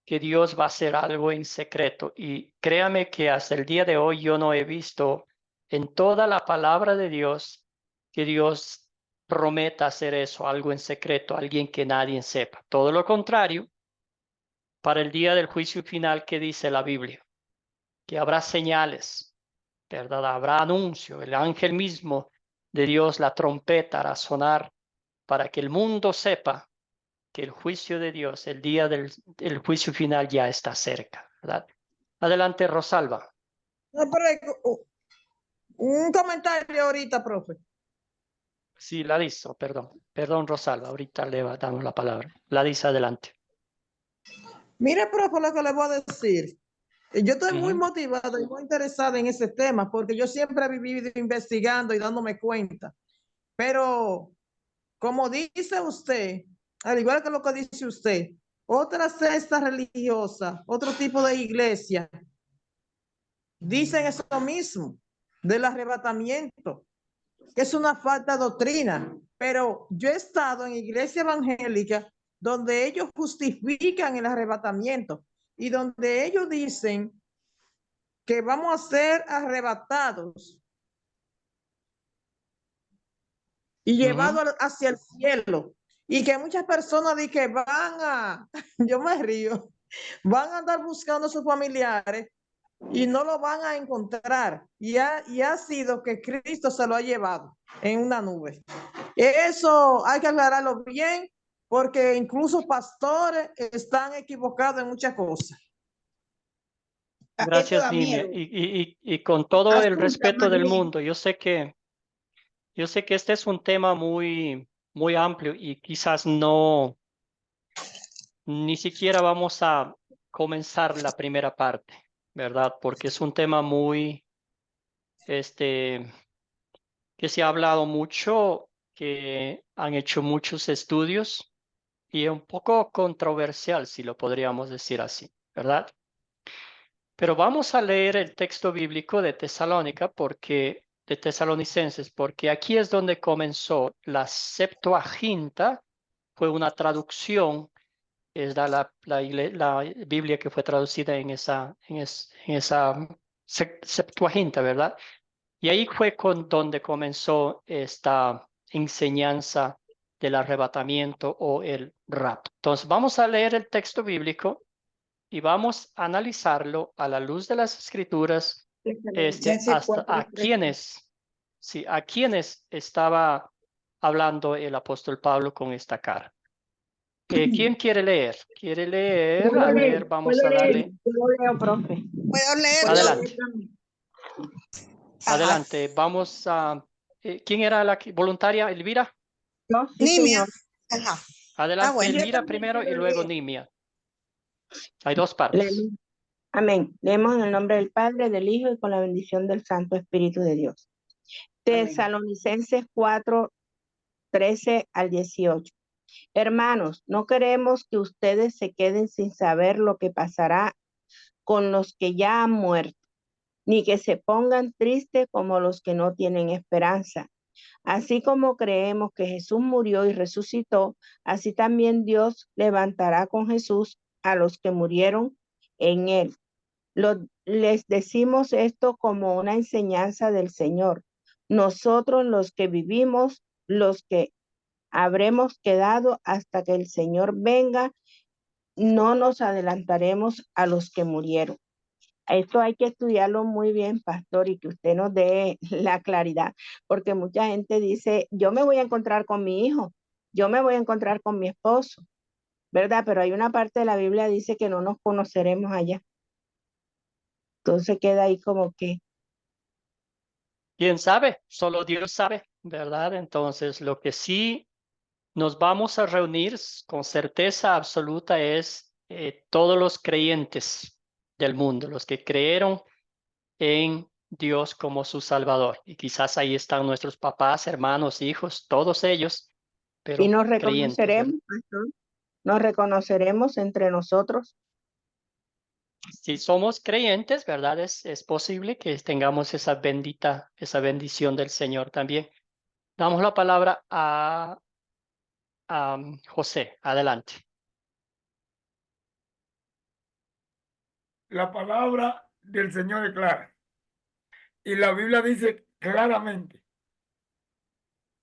que Dios va a hacer algo en secreto. Y créame que hasta el día de hoy yo no he visto en toda la palabra de Dios que Dios prometa hacer eso, algo en secreto, alguien que nadie sepa. Todo lo contrario, para el día del juicio final, ¿qué dice la Biblia? Que habrá señales, ¿verdad? Habrá anuncio, el ángel mismo de Dios, la trompeta hará sonar para que el mundo sepa que el juicio de Dios, el día del juicio final ya está cerca, ¿verdad? Adelante, Rosalba. No, pero un comentario ahorita, profe. Sí, Ladis, perdón, Rosalba, ahorita le damos la palabra. Ladis, adelante. Mire, profe, lo que le voy a decir. Yo estoy muy motivada y muy interesada en ese tema porque yo siempre he vivido investigando y dándome cuenta. Pero, como dice usted, al igual que lo que dice usted, otra secta religiosa, otro tipo de iglesia, dicen eso mismo del arrebatamiento, que es una falta de doctrina. Pero yo he estado en iglesia evangélica donde ellos justifican el arrebatamiento y donde ellos dicen que vamos a ser arrebatados y llevados hacia el cielo. Y que muchas personas dicen que yo me río, van a andar buscando a sus familiares y no lo van a encontrar. Y ha sido que Cristo se lo ha llevado en una nube. Eso hay que aclararlo bien, porque incluso pastores están equivocados en muchas cosas. Gracias, Nimia. Y con todo el respeto del mundo, yo sé que este es un tema muy, muy amplio y quizás ni siquiera vamos a comenzar la primera parte, ¿verdad? Porque es un tema muy, que se ha hablado mucho, que han hecho muchos estudios y es un poco controversial, si lo podríamos decir así, ¿verdad? Pero vamos a leer el texto bíblico de Tesalonicenses, porque aquí es donde comenzó la Septuaginta, fue una traducción, es la Biblia que fue traducida en esa Septuaginta, ¿verdad? Y ahí fue donde comenzó esta enseñanza del arrebatamiento o el rapto. Entonces vamos a leer el texto bíblico y vamos a analizarlo a la luz de las escrituras, hasta a quienes estaba hablando el apóstol Pablo con esta carta. ¿Quién quiere leer? ¿Quiere leer? A ver, vamos a darle. Yo lo leo, profe. Puedo leer. Adelante. Ajá. Adelante. Vamos a. ¿Quién era la voluntaria? ¿Elvira? No, sí, Nimia. señor. Ajá. Adelante, bueno. Elvira primero y luego Nimia. Hay dos partes. Leemos. Amén. Leemos en el nombre del Padre, del Hijo y con la bendición del Santo Espíritu de Dios. Tesalonicenses 4, 13 al 18. Hermanos, no queremos que ustedes se queden sin saber lo que pasará con los que ya han muerto, ni que se pongan tristes como los que no tienen esperanza. Así como creemos que Jesús murió y resucitó, así también Dios levantará con Jesús a los que murieron en él. Les decimos esto como una enseñanza del Señor. Nosotros los que vivimos, los que habremos quedado hasta que el Señor venga, no nos adelantaremos a los que murieron. Esto hay que estudiarlo muy bien, pastor, y que usted nos dé la claridad, porque mucha gente dice, yo me voy a encontrar con mi hijo, yo me voy a encontrar con mi esposo, ¿verdad? Pero hay una parte de la Biblia que dice que no nos conoceremos allá. Entonces queda ahí como que. ¿Quién sabe? Solo Dios sabe, ¿verdad? Entonces, lo que sí nos vamos a reunir con certeza absoluta es todos los creyentes del mundo, los que creyeron en Dios como su Salvador. Y quizás ahí están nuestros papás, hermanos, hijos, todos ellos, pero Y nos creyentes, reconoceremos, pastor, nos reconoceremos entre nosotros. si somos creyentes, ¿verdad? Es posible que tengamos esa bendición del Señor también. Damos la palabra a José. Adelante. La palabra del Señor es clara. Y la Biblia dice claramente,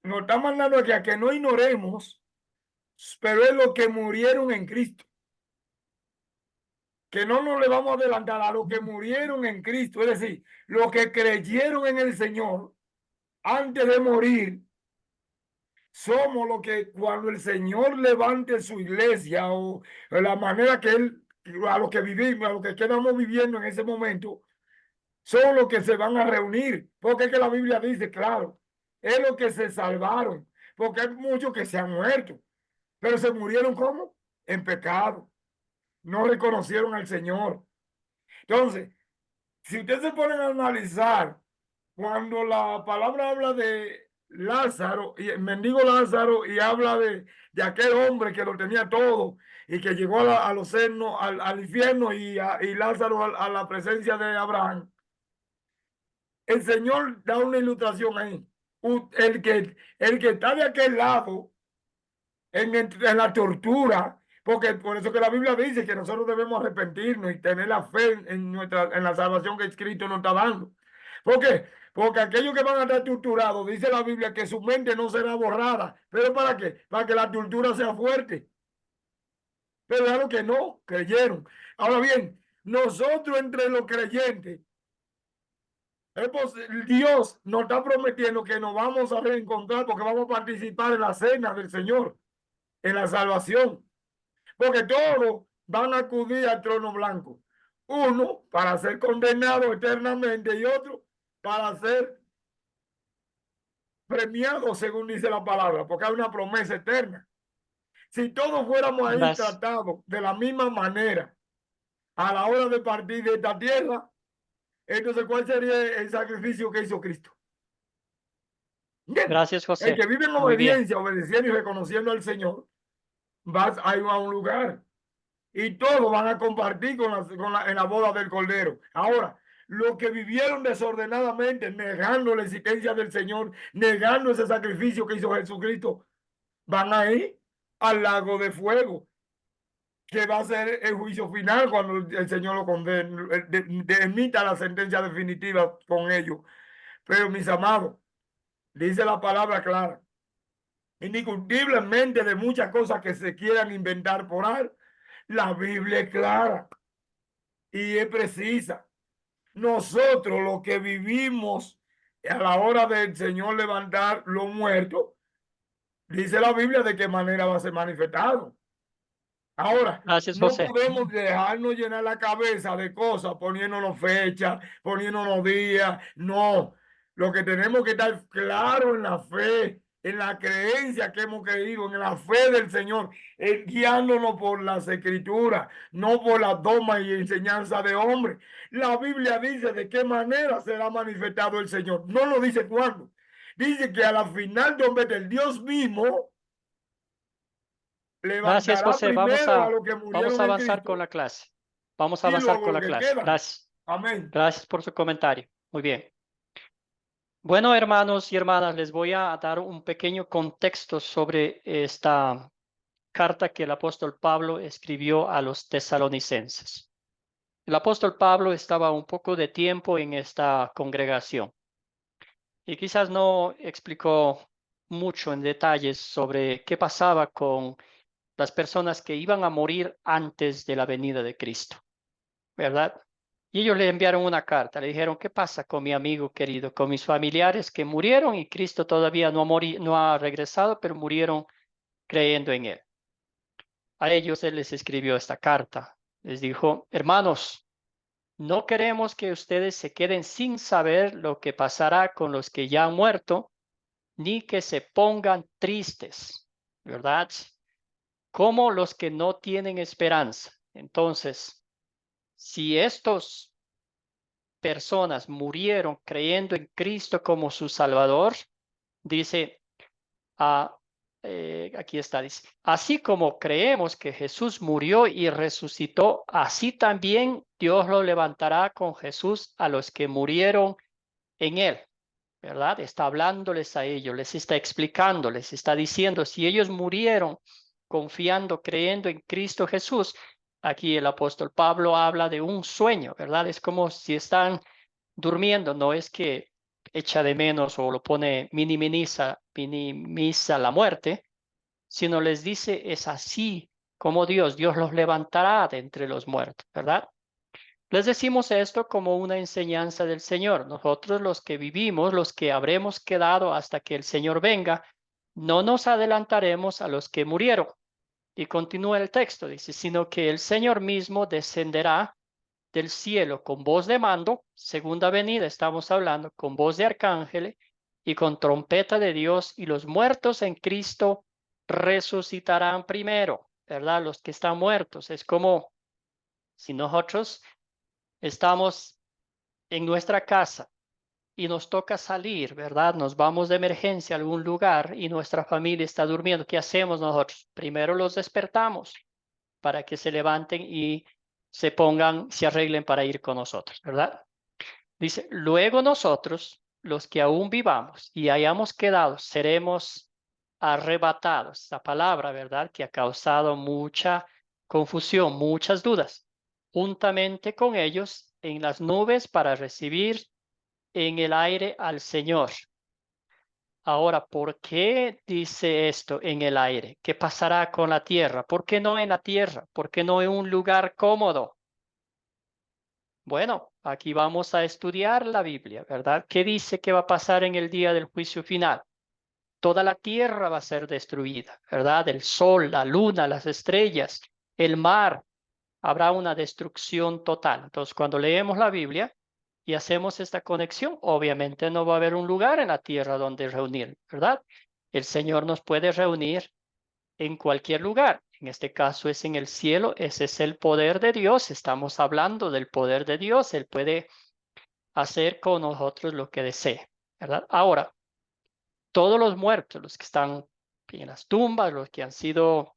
nos está mandando aquí a que no ignoremos, pero es lo que murieron en Cristo. Que no nos le vamos a adelantar a los que murieron en Cristo, es decir, los que creyeron en el Señor antes de morir, somos los que cuando el Señor levante su iglesia o la manera que Él, a los que vivimos, a los que quedamos viviendo en ese momento, son los que se van a reunir, porque es que la Biblia dice, claro, es los que se salvaron, porque hay muchos que se han muerto, pero se murieron ¿cómo? En pecado, no reconocieron al Señor. Entonces, si ustedes se ponen a analizar, cuando la palabra habla de Lázaro, y el mendigo Lázaro, y habla de aquel hombre que lo tenía todo, y que llegó a los senos, al infierno, y Lázaro a la presencia de Abraham, el Señor da una ilustración ahí. El que está de aquel lado, en la tortura, porque por eso que la Biblia dice que nosotros debemos arrepentirnos y tener la fe en la salvación que Cristo nos está dando. ¿Por qué? Porque aquellos que van a estar torturados, dice la Biblia que su mente no será borrada. ¿Pero para qué? Para que la tortura sea fuerte. Pero claro que no, creyeron. Ahora bien, nosotros entre los creyentes, Dios nos está prometiendo que nos vamos a reencontrar porque vamos a participar en la cena del Señor, en la salvación. Porque todos van a acudir al trono blanco. Uno para ser condenado eternamente y otro para ser premiado, según dice la palabra, porque hay una promesa eterna. Si todos fuéramos ahí tratados de la misma manera a la hora de partir de esta tierra, entonces ¿cuál sería el sacrificio que hizo Cristo? Gracias, José. El que vive en obediencia, obedeciendo y reconociendo al Señor, vas a ir a un lugar. y todos van a compartir en la boda del Cordero. Ahora, los que vivieron desordenadamente, negando la existencia del Señor, negando ese sacrificio que hizo Jesucristo, van a ir al lago de fuego, que va a ser el juicio final cuando el Señor lo condene, emita la sentencia definitiva con ellos. Pero mis amados, dice la palabra clara, indiscutiblemente de muchas cosas que se quieran inventar por ahí, la Biblia es clara y es precisa. Nosotros los que vivimos a la hora del Señor levantar los muertos, dice la Biblia de qué manera va a ser manifestado. Ahora, Gracias, no José. podemos dejarnos llenar la cabeza de cosas, poniéndonos fechas, poniéndonos días. No, lo que tenemos que estar claro en la fe, en la creencia que hemos creído, en la fe del Señor, guiándonos por las Escrituras, no por la dogma y enseñanza de hombres. La Biblia dice de qué manera será manifestado el Señor. No lo dice cuándo. Dice que a la final del Dios mismo Gracias, levantará José. primero a los que Vamos murieron a en avanzar con Cristo la clase. Vamos a y avanzar luego con los la que clase. quedan. Gracias. Amén. Gracias por su comentario. Muy bien. Bueno, hermanos y hermanas, les voy a dar un pequeño contexto sobre esta carta que el apóstol Pablo escribió a los tesalonicenses. El apóstol Pablo estaba un poco de tiempo en esta congregación y quizás no explicó mucho en detalles sobre qué pasaba con las personas que iban a morir antes de la venida de Cristo, ¿verdad? Y ellos le enviaron una carta, le dijeron, ¿qué pasa con mi amigo querido, con mis familiares que murieron y Cristo todavía no ha regresado, pero murieron creyendo en él? A ellos él les escribió esta carta. Les dijo, hermanos, no queremos que ustedes se queden sin saber lo que pasará con los que ya han muerto, ni que se pongan tristes, ¿verdad? Como los que no tienen esperanza. Entonces, si estos personas murieron creyendo en Cristo como su Salvador, dice, aquí está, dice, así como creemos que Jesús murió y resucitó, así también Dios lo levantará con Jesús a los que murieron en él, ¿verdad? Está hablándoles a ellos, les está explicando, les está diciendo, si ellos murieron confiando, creyendo en Cristo Jesús, aquí el apóstol Pablo habla de un sueño, ¿verdad? Es como si están durmiendo, no es que echa de menos o lo pone, minimiza la muerte, sino les dice, es así como Dios los levantará de entre los muertos, ¿verdad? Les decimos esto como una enseñanza del Señor. Nosotros los que vivimos, los que habremos quedado hasta que el Señor venga, no nos adelantaremos a los que murieron. Y continúa el texto, dice, sino que el Señor mismo descenderá del cielo con voz de mando, segunda venida estamos hablando, con voz de arcángel y con trompeta de Dios, y los muertos en Cristo resucitarán primero, ¿verdad? Los que están muertos. Es como si nosotros estamos en nuestra casa y nos toca salir, ¿verdad? Nos vamos de emergencia a algún lugar y nuestra familia está durmiendo. ¿Qué hacemos nosotros? Primero los despertamos para que se levanten y se arreglen para ir con nosotros, ¿verdad? Dice, luego nosotros, los que aún vivamos y hayamos quedado, seremos arrebatados. Esa palabra, ¿verdad? Que ha causado mucha confusión, muchas dudas, juntamente con ellos en las nubes para recibir en el aire al Señor. Ahora, ¿por qué dice esto en el aire? ¿Qué pasará con la tierra? ¿Por qué no en la tierra? ¿Por qué no en un lugar cómodo? Bueno, aquí vamos a estudiar la Biblia, ¿verdad? ¿Qué dice que va a pasar en el día del juicio final? Toda la tierra va a ser destruida, ¿verdad? El sol, la luna, las estrellas, el mar, habrá una destrucción total. Entonces, cuando leemos la Biblia y hacemos esta conexión, obviamente no va a haber un lugar en la tierra donde reunir, ¿verdad? El Señor nos puede reunir en cualquier lugar. En este caso es en el cielo. Ese es el poder de Dios. Estamos hablando del poder de Dios. Él puede hacer con nosotros lo que desee, ¿verdad? Ahora, todos los muertos, los que están en las tumbas, los que han sido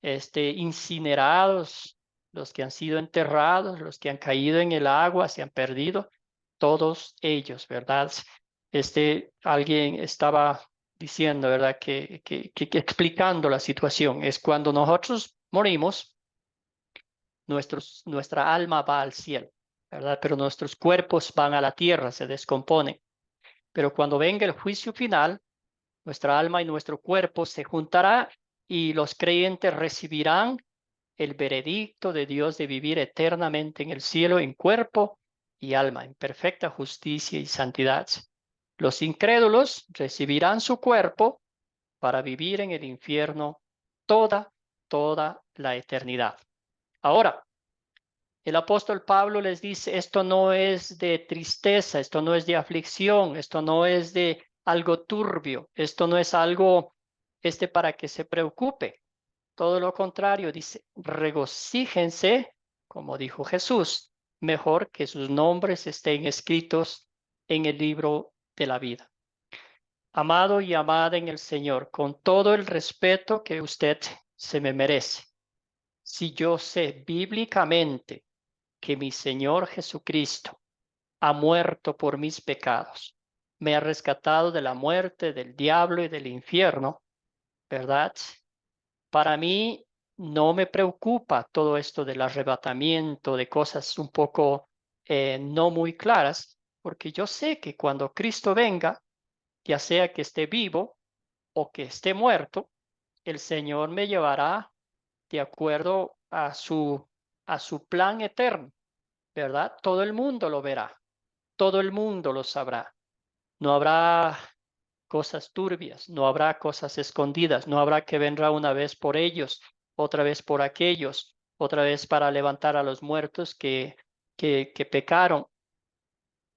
incinerados, los que han sido enterrados, los que han caído en el agua, se han perdido, todos ellos, ¿verdad? Alguien estaba diciendo, ¿verdad? Que explicando la situación, es cuando nosotros morimos, nuestra alma va al cielo, ¿verdad? Pero nuestros cuerpos van a la tierra, se descomponen. Pero cuando venga el juicio final, nuestra alma y nuestro cuerpo se juntará y los creyentes recibirán el veredicto de Dios de vivir eternamente en el cielo en cuerpo y alma, en perfecta justicia y santidad. Los incrédulos recibirán su cuerpo para vivir en el infierno toda la eternidad. Ahora, el apóstol Pablo les dice, esto no es de tristeza, esto no es de aflicción, esto no es de algo turbio, esto no es algo para que se preocupe. Todo lo contrario, dice, regocíjense, como dijo Jesús, mejor que sus nombres estén escritos en el libro de la vida. Amado y amada en el Señor, con todo el respeto que usted se me merece, si yo sé bíblicamente que mi Señor Jesucristo ha muerto por mis pecados, me ha rescatado de la muerte, del diablo y del infierno, ¿verdad? Para mí no me preocupa todo esto del arrebatamiento, de cosas un poco no muy claras, porque yo sé que cuando Cristo venga, ya sea que esté vivo o que esté muerto, el Señor me llevará de acuerdo a su plan eterno, ¿verdad? Todo el mundo lo verá, todo el mundo lo sabrá. No habrá cosas turbias, no habrá cosas escondidas, no habrá que vendrá una vez por ellos, otra vez por aquellos, otra vez para levantar a los muertos que pecaron.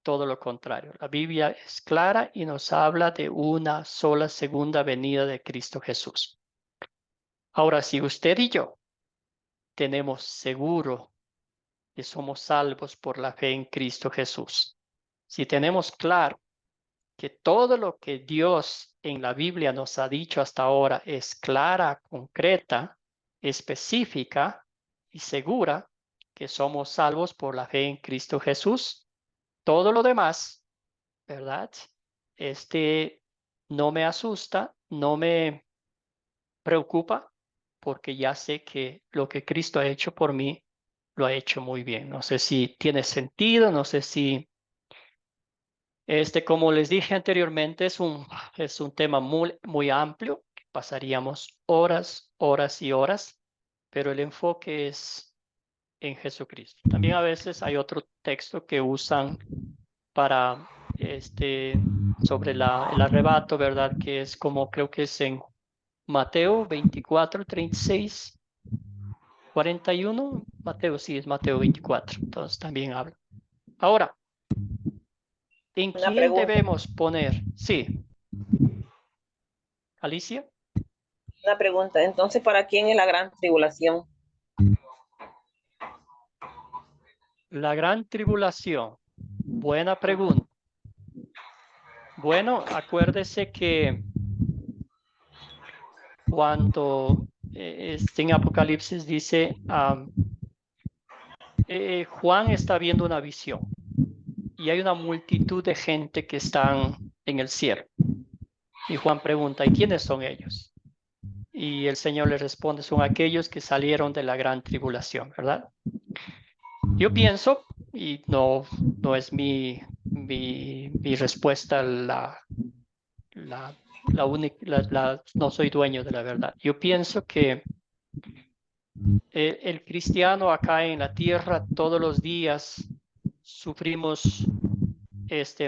Todo lo contrario, la Biblia es clara y nos habla de una sola segunda venida de Cristo Jesús. Ahora, si usted y yo tenemos seguro que somos salvos por la fe en Cristo Jesús, si tenemos claro que todo lo que Dios en la Biblia nos ha dicho hasta ahora es clara, concreta, específica y segura, que somos salvos por la fe en Cristo Jesús, todo lo demás, ¿verdad? No me asusta, no me preocupa, porque ya sé que lo que Cristo ha hecho por mí, lo ha hecho muy bien. No sé si tiene sentido, no sé si, como les dije anteriormente, es un tema muy amplio, pasaríamos horas y horas, pero el enfoque es en Jesucristo. También a veces hay otro texto que usan para sobre el arrebato, ¿verdad? Que es como, creo que es en Mateo 24, 36, 41. Mateo, sí, es Mateo 24. Entonces también habla. Ahora, ¿en Una quién pregunta. debemos poner? Sí. Alicia. Una pregunta. Entonces, ¿para quién es la gran tribulación? La gran tribulación. Buena pregunta. Bueno, acuérdese que cuando en Apocalipsis dice, Juan está viendo una visión y hay una multitud de gente que están en el cielo. Y Juan pregunta, ¿y quiénes son ellos? Y el Señor le responde, son aquellos que salieron de la gran tribulación, ¿verdad? Yo pienso, y no es mi respuesta no soy dueño de la verdad. Yo pienso que el cristiano acá en la tierra todos los días sufrimos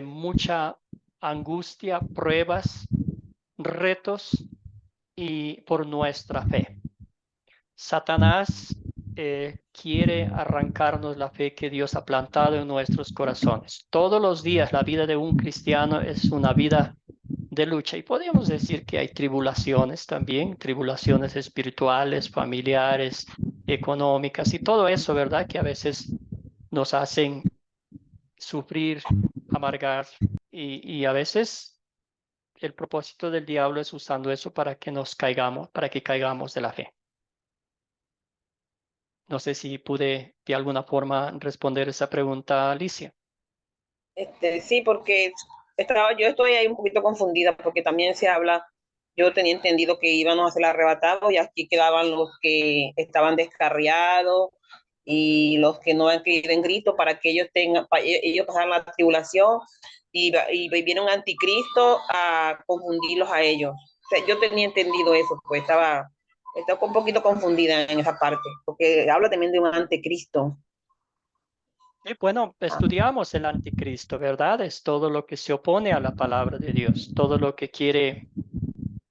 mucha angustia, pruebas, retos y por nuestra fe. Satanás quiere arrancarnos la fe que Dios ha plantado en nuestros corazones. Todos los días la vida de un cristiano es una vida de lucha y podemos decir que hay tribulaciones también, tribulaciones espirituales, familiares, económicas y todo eso, ¿verdad? Que a veces nos hacen sufrir, amargar y a veces el propósito del diablo es usando eso para que caigamos de la fe. No sé si pude de alguna forma responder esa pregunta, Alicia. Sí, porque yo estoy ahí un poquito confundida porque también se habla, yo tenía entendido que íbamos a ser arrebatados y aquí quedaban los que estaban descarriados y los que no han querido en Cristo para que ellos ellos pasaran la tribulación y viene un anticristo a confundirlos a ellos. O sea, yo tenía entendido eso, pues estaba un poquito confundida en esa parte, porque habla también de un anticristo. Y bueno, estudiamos el anticristo, ¿verdad? Es todo lo que se opone a la palabra de Dios, todo lo que quiere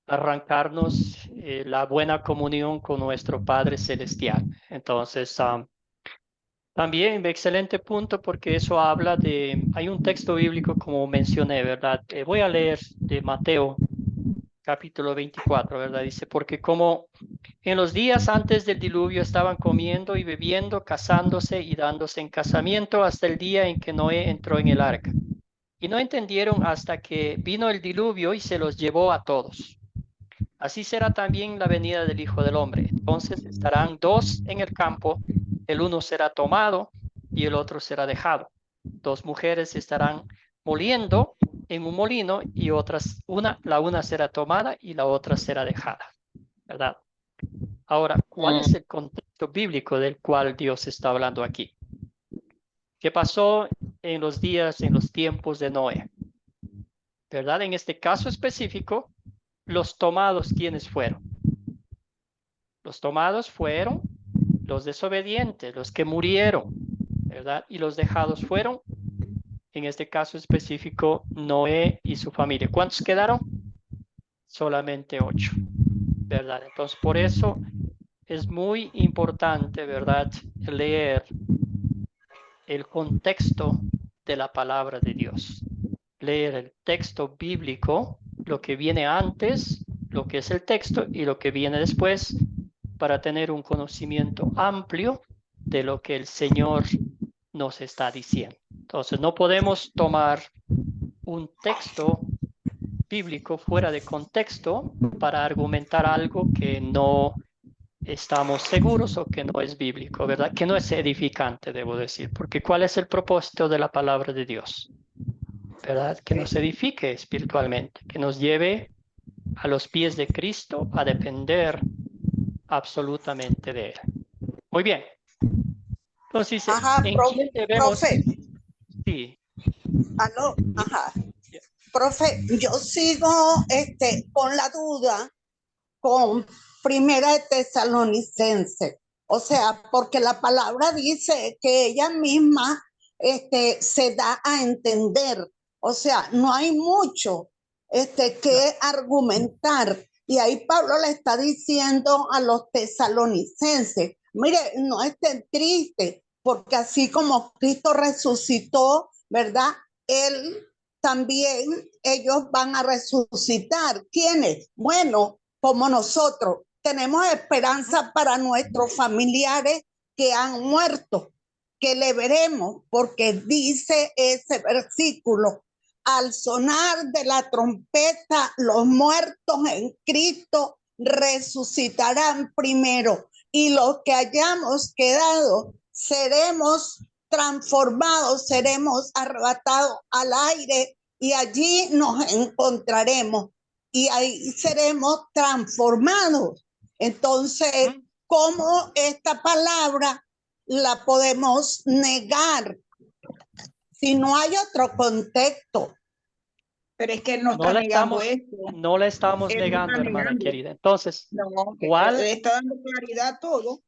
arrancarnos la buena comunión con nuestro Padre Celestial. Entonces, también excelente punto porque eso habla hay un texto bíblico como mencioné, ¿verdad? Voy a leer de Mateo capítulo 24, ¿verdad? Dice, porque como en los días antes del diluvio estaban comiendo y bebiendo, casándose y dándose en casamiento hasta el día en que Noé entró en el arca. Y no entendieron hasta que vino el diluvio y se los llevó a todos. Así será también la venida del Hijo del Hombre. Entonces estarán dos en el campo, el uno será tomado y el otro será dejado. Dos mujeres estarán moliendo en un molino y la una será tomada y la otra será dejada, ¿verdad? Ahora, ¿cuál es el contexto bíblico del cual Dios está hablando aquí? ¿Qué pasó en los tiempos de Noé? ¿Verdad? En este caso específico, los tomados, ¿quiénes fueron? Los tomados fueron los desobedientes, los que murieron, ¿verdad? Y los dejados fueron, en este caso específico, Noé y su familia. ¿Cuántos quedaron? Solamente 8, ¿verdad? Entonces, por eso es muy importante, ¿verdad?, leer el contexto de la palabra de Dios. Leer el texto bíblico, lo que viene antes, lo que es el texto y lo que viene después, para tener un conocimiento amplio de lo que el Señor nos está diciendo. Entonces, no podemos tomar un texto bíblico fuera de contexto para argumentar algo que no estamos seguros o que no es bíblico, ¿verdad? Que no es edificante, debo decir, porque ¿cuál es el propósito de la palabra de Dios? ¿Verdad? Que nos edifique espiritualmente, que nos lleve a los pies de Cristo a depender absolutamente de Él. Muy bien. Entonces, Ajá, ¿en quién debemos? profe. Sí. Aló, ajá. Profe, yo sigo con la duda con Primera de Tesalonicense. O sea, porque la palabra dice que ella misma se da a entender. O sea, no hay mucho que argumentar. Y ahí Pablo le está diciendo a los tesalonicenses, mire, no estén tristes, porque así como Cristo resucitó, ¿verdad? Él también, ellos van a resucitar. ¿Quiénes? Bueno, como nosotros. Tenemos esperanza para nuestros familiares que han muerto, que le veremos, porque dice ese versículo, al sonar de la trompeta, los muertos en Cristo resucitarán primero, y los que hayamos quedado seremos transformados, seremos arrebatados al aire y allí nos encontraremos y ahí seremos transformados. Entonces, ¿cómo esta palabra la podemos negar si no hay otro contexto? Pero es que él no está negando esto. No la estamos negando, hermana querida. Entonces, ¿cuál? Está dando claridad a todo.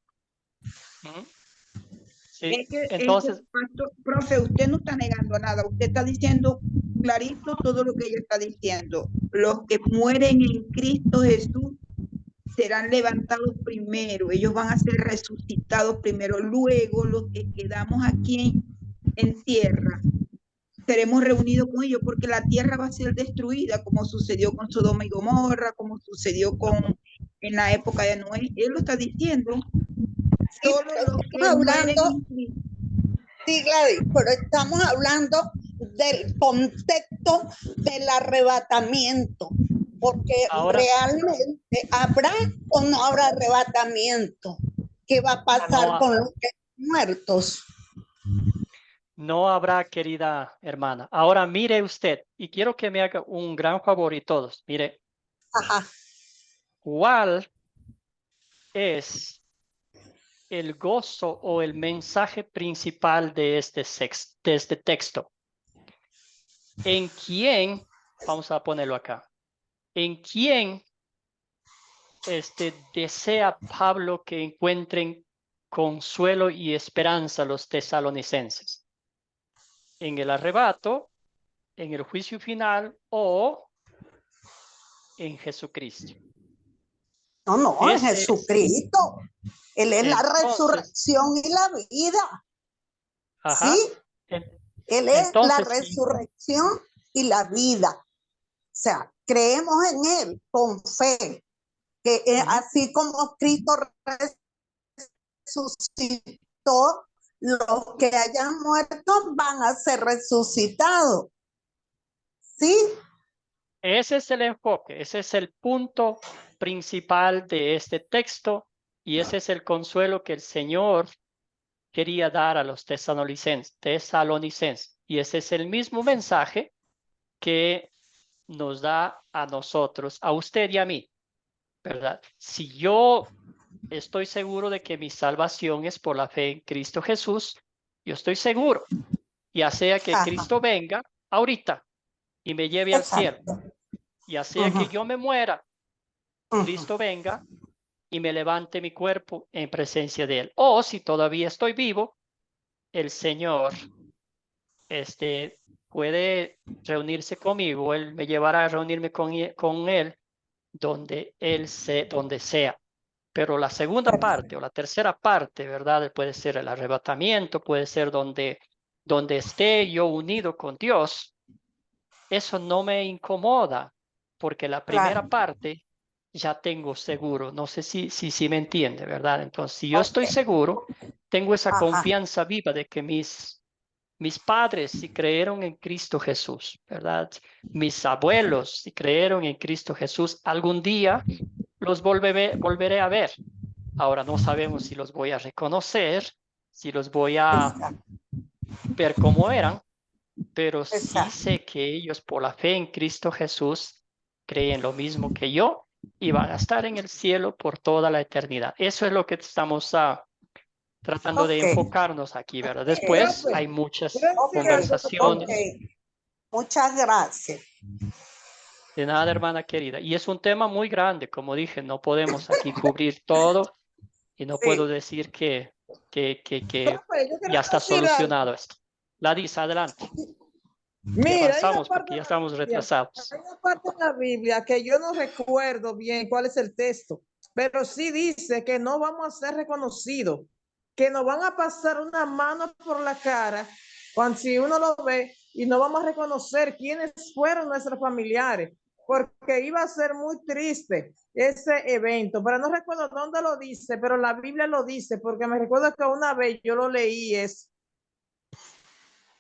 Sí, entonces, pastor, profe, usted no está negando nada, usted está diciendo clarito todo lo que ella está diciendo. Los que mueren en Cristo Jesús serán levantados primero, ellos van a ser resucitados primero, luego los que quedamos aquí en tierra seremos reunidos con ellos, porque la tierra va a ser destruida, como sucedió con Sodoma y Gomorra, como sucedió en la época de Noé. Él lo está diciendo. Sí, Gladys, pero estamos hablando del contexto del arrebatamiento, porque realmente habrá o no habrá arrebatamiento. ¿Qué va a pasar No, con los muertos? no habrá, querida hermana. Ahora mire usted, y quiero que me haga un gran favor y todos. Mire, Ajá. ¿cuál es el gozo o el mensaje principal de este texto? ¿En quién, vamos a ponerlo acá, en quién desea Pablo que encuentren consuelo y esperanza los tesalonicenses? ¿En el arrebato, en el juicio final o en Jesucristo? No, en Ese es. Jesucristo. Él es la Entonces, resurrección y la vida. ajá. ¿Sí? Él es la Entonces, sí. resurrección y la vida. O sea, creemos en Él con fe. Que así como Cristo resucitó, los que hayan muerto van a ser resucitados. ¿Sí? Ese es el enfoque, ese es el punto principal de este texto y ese es el consuelo que el Señor quería dar a los tesalonicenses. Y ese es el mismo mensaje que nos da a nosotros, a usted y a mí, ¿verdad? Si yo estoy seguro de que mi salvación es por la fe en Cristo Jesús, yo estoy seguro, ya sea que Cristo venga ahorita y me lleve al cielo, ya sea que yo me muera, Cristo venga y me levante mi cuerpo en presencia de Él. O si todavía estoy vivo, el Señor puede reunirse conmigo, Él me llevará a reunirme con Él donde donde sea. Pero la segunda parte o la tercera parte, ¿verdad? Puede ser el arrebatamiento, puede ser donde esté yo unido con Dios. Eso no me incomoda, porque la primera parte ya tengo seguro. No sé si me entiende, ¿verdad? Entonces, si yo estoy seguro, tengo esa confianza viva de que mis padres si creyeron en Cristo Jesús, ¿verdad? Mis abuelos si creyeron en Cristo Jesús, algún día los volveré a ver. Ahora no sabemos si los voy a reconocer, si los voy a ver como eran, pero sí sé que ellos por la fe en Cristo Jesús creen lo mismo que yo y van a estar en el cielo por toda la eternidad. Eso es lo que estamos tratando de enfocarnos aquí, ¿verdad? Después hay muchas conversaciones. Muchas gracias. De nada, hermana querida. Y es un tema muy grande, como dije, no podemos aquí cubrir todo y no puedo decir que ya está solucionado esto. Ladis, adelante. Mira, avanzamos porque ya estamos retrasados. Hay una parte en la Biblia que yo no recuerdo bien cuál es el texto, pero sí dice que no vamos a ser reconocidos, que nos van a pasar una mano por la cara cuando si uno lo ve y no vamos a reconocer quiénes fueron nuestros familiares, porque iba a ser muy triste ese evento, pero no recuerdo dónde lo dice, pero la Biblia lo dice, porque me recuerdo que una vez yo lo leí eso.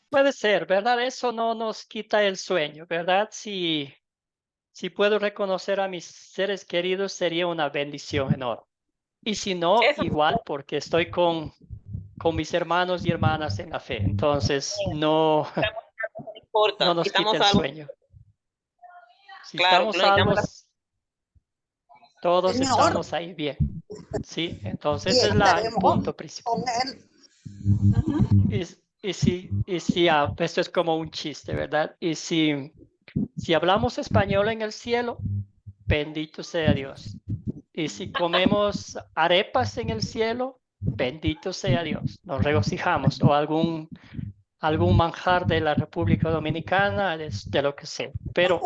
Puede ser, ¿verdad? Eso no nos quita el sueño, ¿verdad? Si puedo reconocer a mis seres queridos, sería una bendición enorme. Y si no, igual, porque estoy con mis hermanos y hermanas en la fe. Entonces, no nos quita el sueño. Si estamos salvos, todos estamos ahí bien. ¿Sí? Entonces, ese es el punto principal. Y si esto es como un chiste, ¿verdad? Y si hablamos español en el cielo, bendito sea Dios. Y si comemos arepas en el cielo, bendito sea Dios. Nos regocijamos. O algún manjar de la República Dominicana, de lo que sea. Pero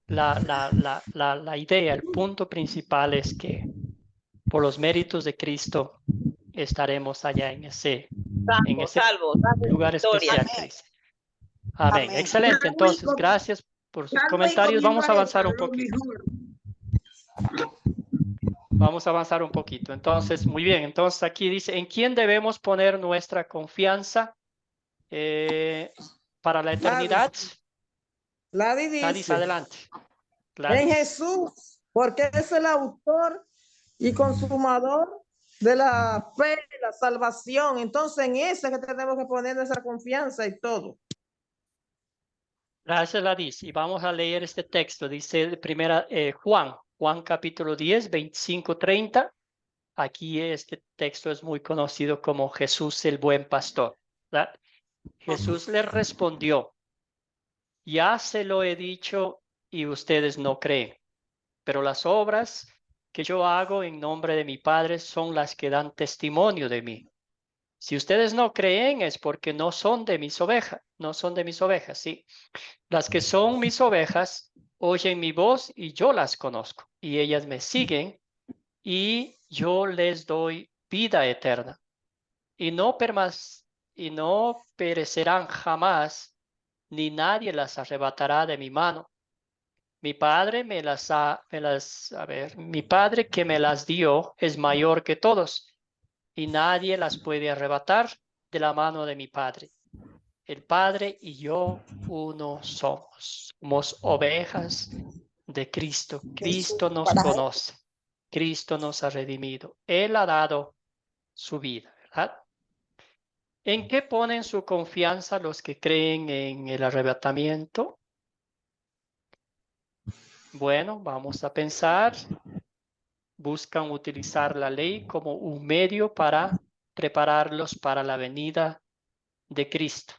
la idea, el punto principal es que por los méritos de Cristo estaremos allá en ese lugar especial. Amén. Excelente. Entonces, gracias por sus comentarios. Vamos a avanzar un poquito. Vamos a avanzar un poquito. Entonces, muy bien. Entonces, aquí dice, ¿en quién debemos poner nuestra confianza para la eternidad? Gladys dice, Gladys, adelante. Gladys. En Jesús, porque es el autor y consumador de la fe, la salvación. Entonces en eso es que tenemos que poner nuestra confianza y todo. Gracias, Ladis. Y vamos a leer este texto. Dice primera Juan capítulo 10, 25, 30. Aquí este texto es muy conocido como Jesús el buen pastor, ¿verdad? Jesús le respondió, ya se lo he dicho y ustedes no creen, pero las obras que yo hago en nombre de mi Padre son las que dan testimonio de mí. Si ustedes no creen es porque no son de mis ovejas, ¿sí? Las que son mis ovejas oyen mi voz y yo las conozco y ellas me siguen y yo les doy vida eterna y no perecerán jamás, ni nadie las arrebatará de mi mano. Mi padre mi padre que me las dio es mayor que todos y nadie las puede arrebatar de la mano de mi padre. El Padre y yo uno somos. Somos ovejas de Cristo. Cristo nos conoce. Cristo nos ha redimido. Él ha dado su vida, ¿verdad? ¿En qué ponen su confianza los que creen en el arrebatamiento? Bueno, vamos a pensar. Buscan utilizar la ley como un medio para prepararlos para la venida de Cristo,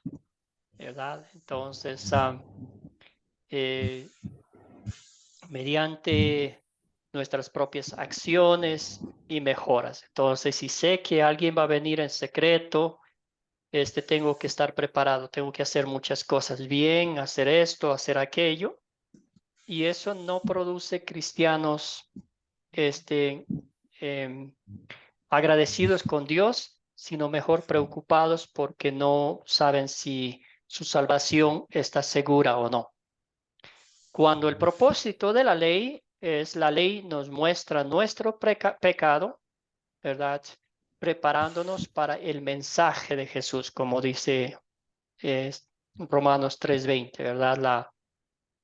¿verdad? Entonces, mediante nuestras propias acciones y mejoras. Entonces, si sé que alguien va a venir en secreto, tengo que estar preparado, tengo que hacer muchas cosas bien, hacer esto, hacer aquello, y eso no produce cristianos agradecidos con Dios, sino mejor preocupados porque no saben si su salvación está segura o no. Cuando el propósito de la ley nos muestra nuestro pecado, ¿verdad? Preparándonos para el mensaje de Jesús, como dice Romanos 3:20, ¿verdad?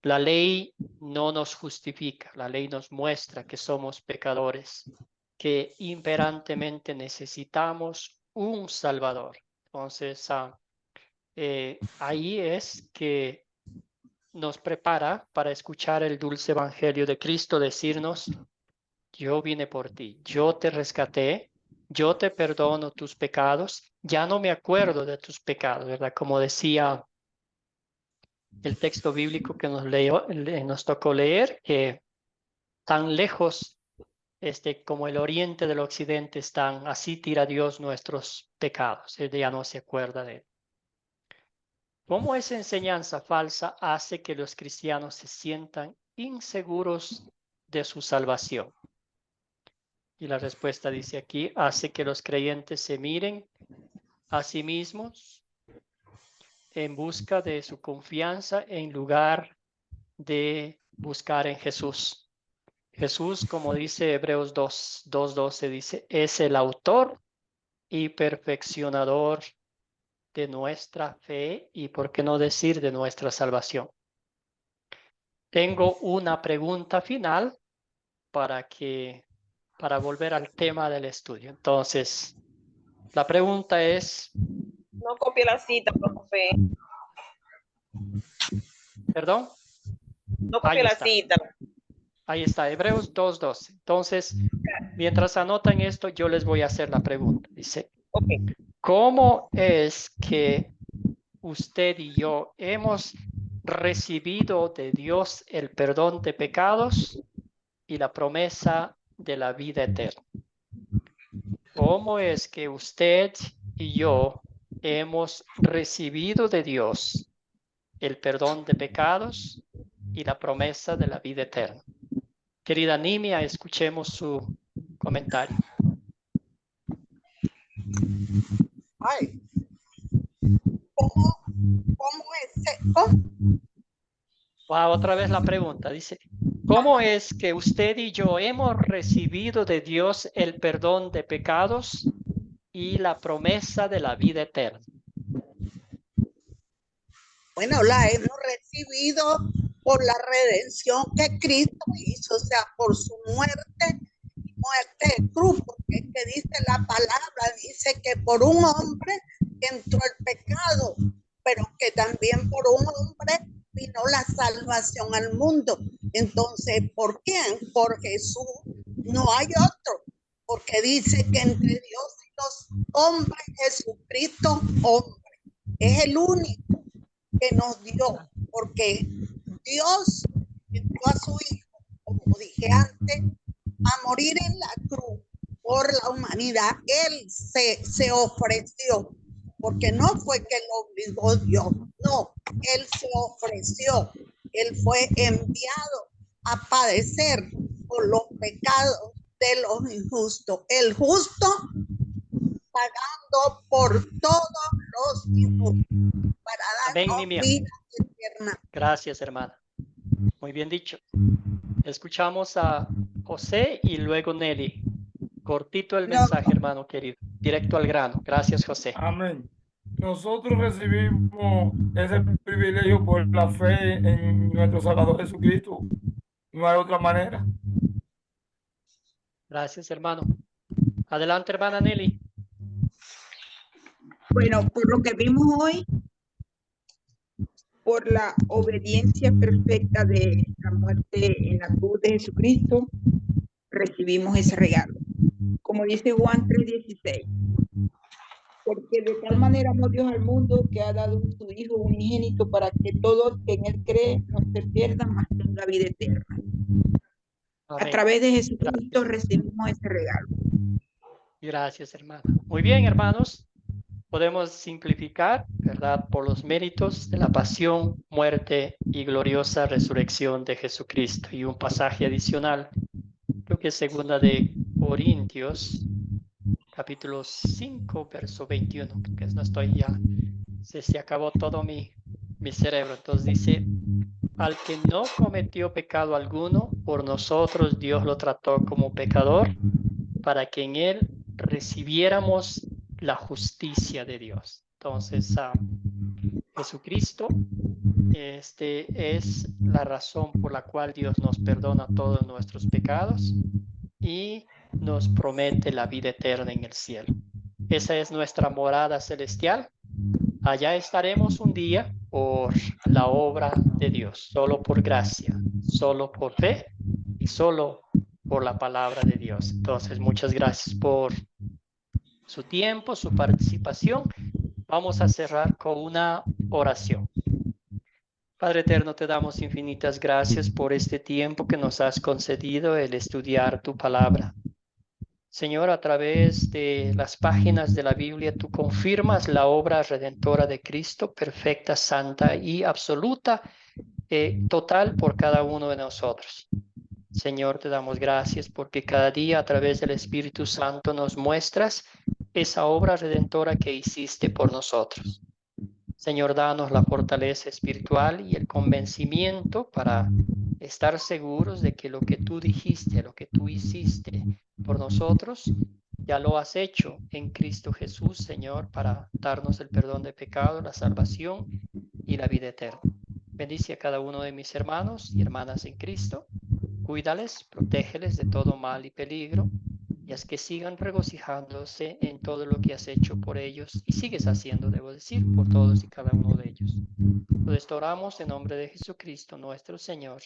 La ley no nos justifica, la ley nos muestra que somos pecadores, que imperantemente necesitamos un Salvador. Entonces, ahí es que nos prepara para escuchar el dulce evangelio de Cristo decirnos, yo vine por ti, yo te rescaté, yo te perdono tus pecados, ya no me acuerdo de tus pecados, ¿verdad? Como decía el texto bíblico que nos tocó leer, que tan lejos como el oriente del occidente están, así tira Dios nuestros pecados, Él ya no se acuerda de él. ¿Cómo esa enseñanza falsa hace que los cristianos se sientan inseguros de su salvación? Y la respuesta dice aquí, hace que los creyentes se miren a sí mismos en busca de su confianza en lugar de buscar en Jesús. Jesús, como dice Hebreos 2:12, dice, es el autor y perfeccionador de nuestra fe y, por qué no decir, de nuestra salvación. Tengo una pregunta final para volver al tema del estudio. Entonces, la pregunta es... No copie la cita, profe. ¿Perdón? No copie la cita. Ahí está, Hebreos 2:12. Entonces, mientras anotan esto, yo les voy a hacer la pregunta. Dice, ¿cómo es que usted y yo hemos recibido de Dios el perdón de pecados y la promesa de la vida eterna? ¿Cómo es que usted y yo hemos recibido de Dios el perdón de pecados y la promesa de la vida eterna? Querida Nimia, escuchemos su comentario. Ay, ¿cómo es? Va otra vez la pregunta, dice, ¿cómo es que usted y yo hemos recibido de Dios el perdón de pecados y la promesa de la vida eterna? Bueno, la hemos recibido por la redención que Cristo hizo, o sea, por su muerte y muerte de cruz, porque es que dice la palabra, dice que por un hombre entró el pecado, pero que también por un hombre vino la salvación al mundo. Entonces, ¿por quién? Por Jesús. No hay otro, porque dice que entre Dios y los hombres, Jesucristo, hombre, es el único que nos dio, porque Dios envió a su Hijo, como dije antes, a morir en la cruz por la humanidad. Él se ofreció, porque no fue que lo obligó Dios, no, él se ofreció, él fue enviado a padecer por los pecados de los injustos, el justo pagando por todos los injustos para darnos vida eterna. Gracias, hermana. Muy bien dicho. Escuchamos a José y luego Nelly. Cortito el mensaje, hermano querido. Directo al grano. Gracias, José. Amén. Nosotros recibimos ese privilegio por la fe en nuestro Salvador Jesucristo. No hay otra manera. Gracias, hermano. Adelante, hermana Nelly. Bueno, por lo que vimos hoy, por la obediencia perfecta de la muerte en la cruz de Jesucristo, recibimos ese regalo. Como dice Juan 3:16, porque de tal manera amó Dios al mundo que ha dado a su Hijo unigénito para que todo el que en él cree no se pierda, mas tenga vida eterna. Amén. A través de Jesucristo recibimos ese regalo. Gracias, hermana. Muy bien, hermanos. Podemos simplificar, ¿verdad? Por los méritos de la pasión, muerte y gloriosa resurrección de Jesucristo. Y un pasaje adicional, creo que es 2 de Corintios, capítulo 5, verso 21, porque no estoy ya, se acabó todo mi cerebro. Entonces dice, al que no cometió pecado alguno, por nosotros Dios lo trató como pecador, para que en él recibiéramos la justicia de Dios. Entonces, Jesucristo es la razón por la cual Dios nos perdona todos nuestros pecados y nos promete la vida eterna en el cielo. Esa es nuestra morada celestial. Allá estaremos un día por la obra de Dios, solo por gracia, solo por fe y solo por la palabra de Dios. Entonces, muchas gracias por su tiempo, su participación. Vamos a cerrar con una oración. Padre eterno, te damos infinitas gracias por este tiempo que nos has concedido el estudiar tu palabra. Señor, a través de las páginas de la Biblia, tú confirmas la obra redentora de Cristo, perfecta, santa y absoluta, total por cada uno de nosotros. Señor, te damos gracias porque cada día a través del Espíritu Santo nos muestras esa obra redentora que hiciste por nosotros. Señor, danos la fortaleza espiritual y el convencimiento para estar seguros de que lo que tú dijiste, lo que tú hiciste por nosotros, ya lo has hecho en Cristo Jesús, Señor, para darnos el perdón de pecado, la salvación y la vida eterna. Bendice a cada uno de mis hermanos y hermanas en Cristo. Cuídales, protégeles de todo mal y peligro, y haz que sigan regocijándose en todo lo que has hecho por ellos y sigues haciendo, debo decir, por todos y cada uno de ellos. Lo oramos en nombre de Jesucristo, nuestro Señor.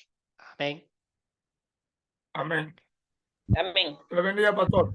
Amén. Amén. Amén. Que le bendiga, pastor.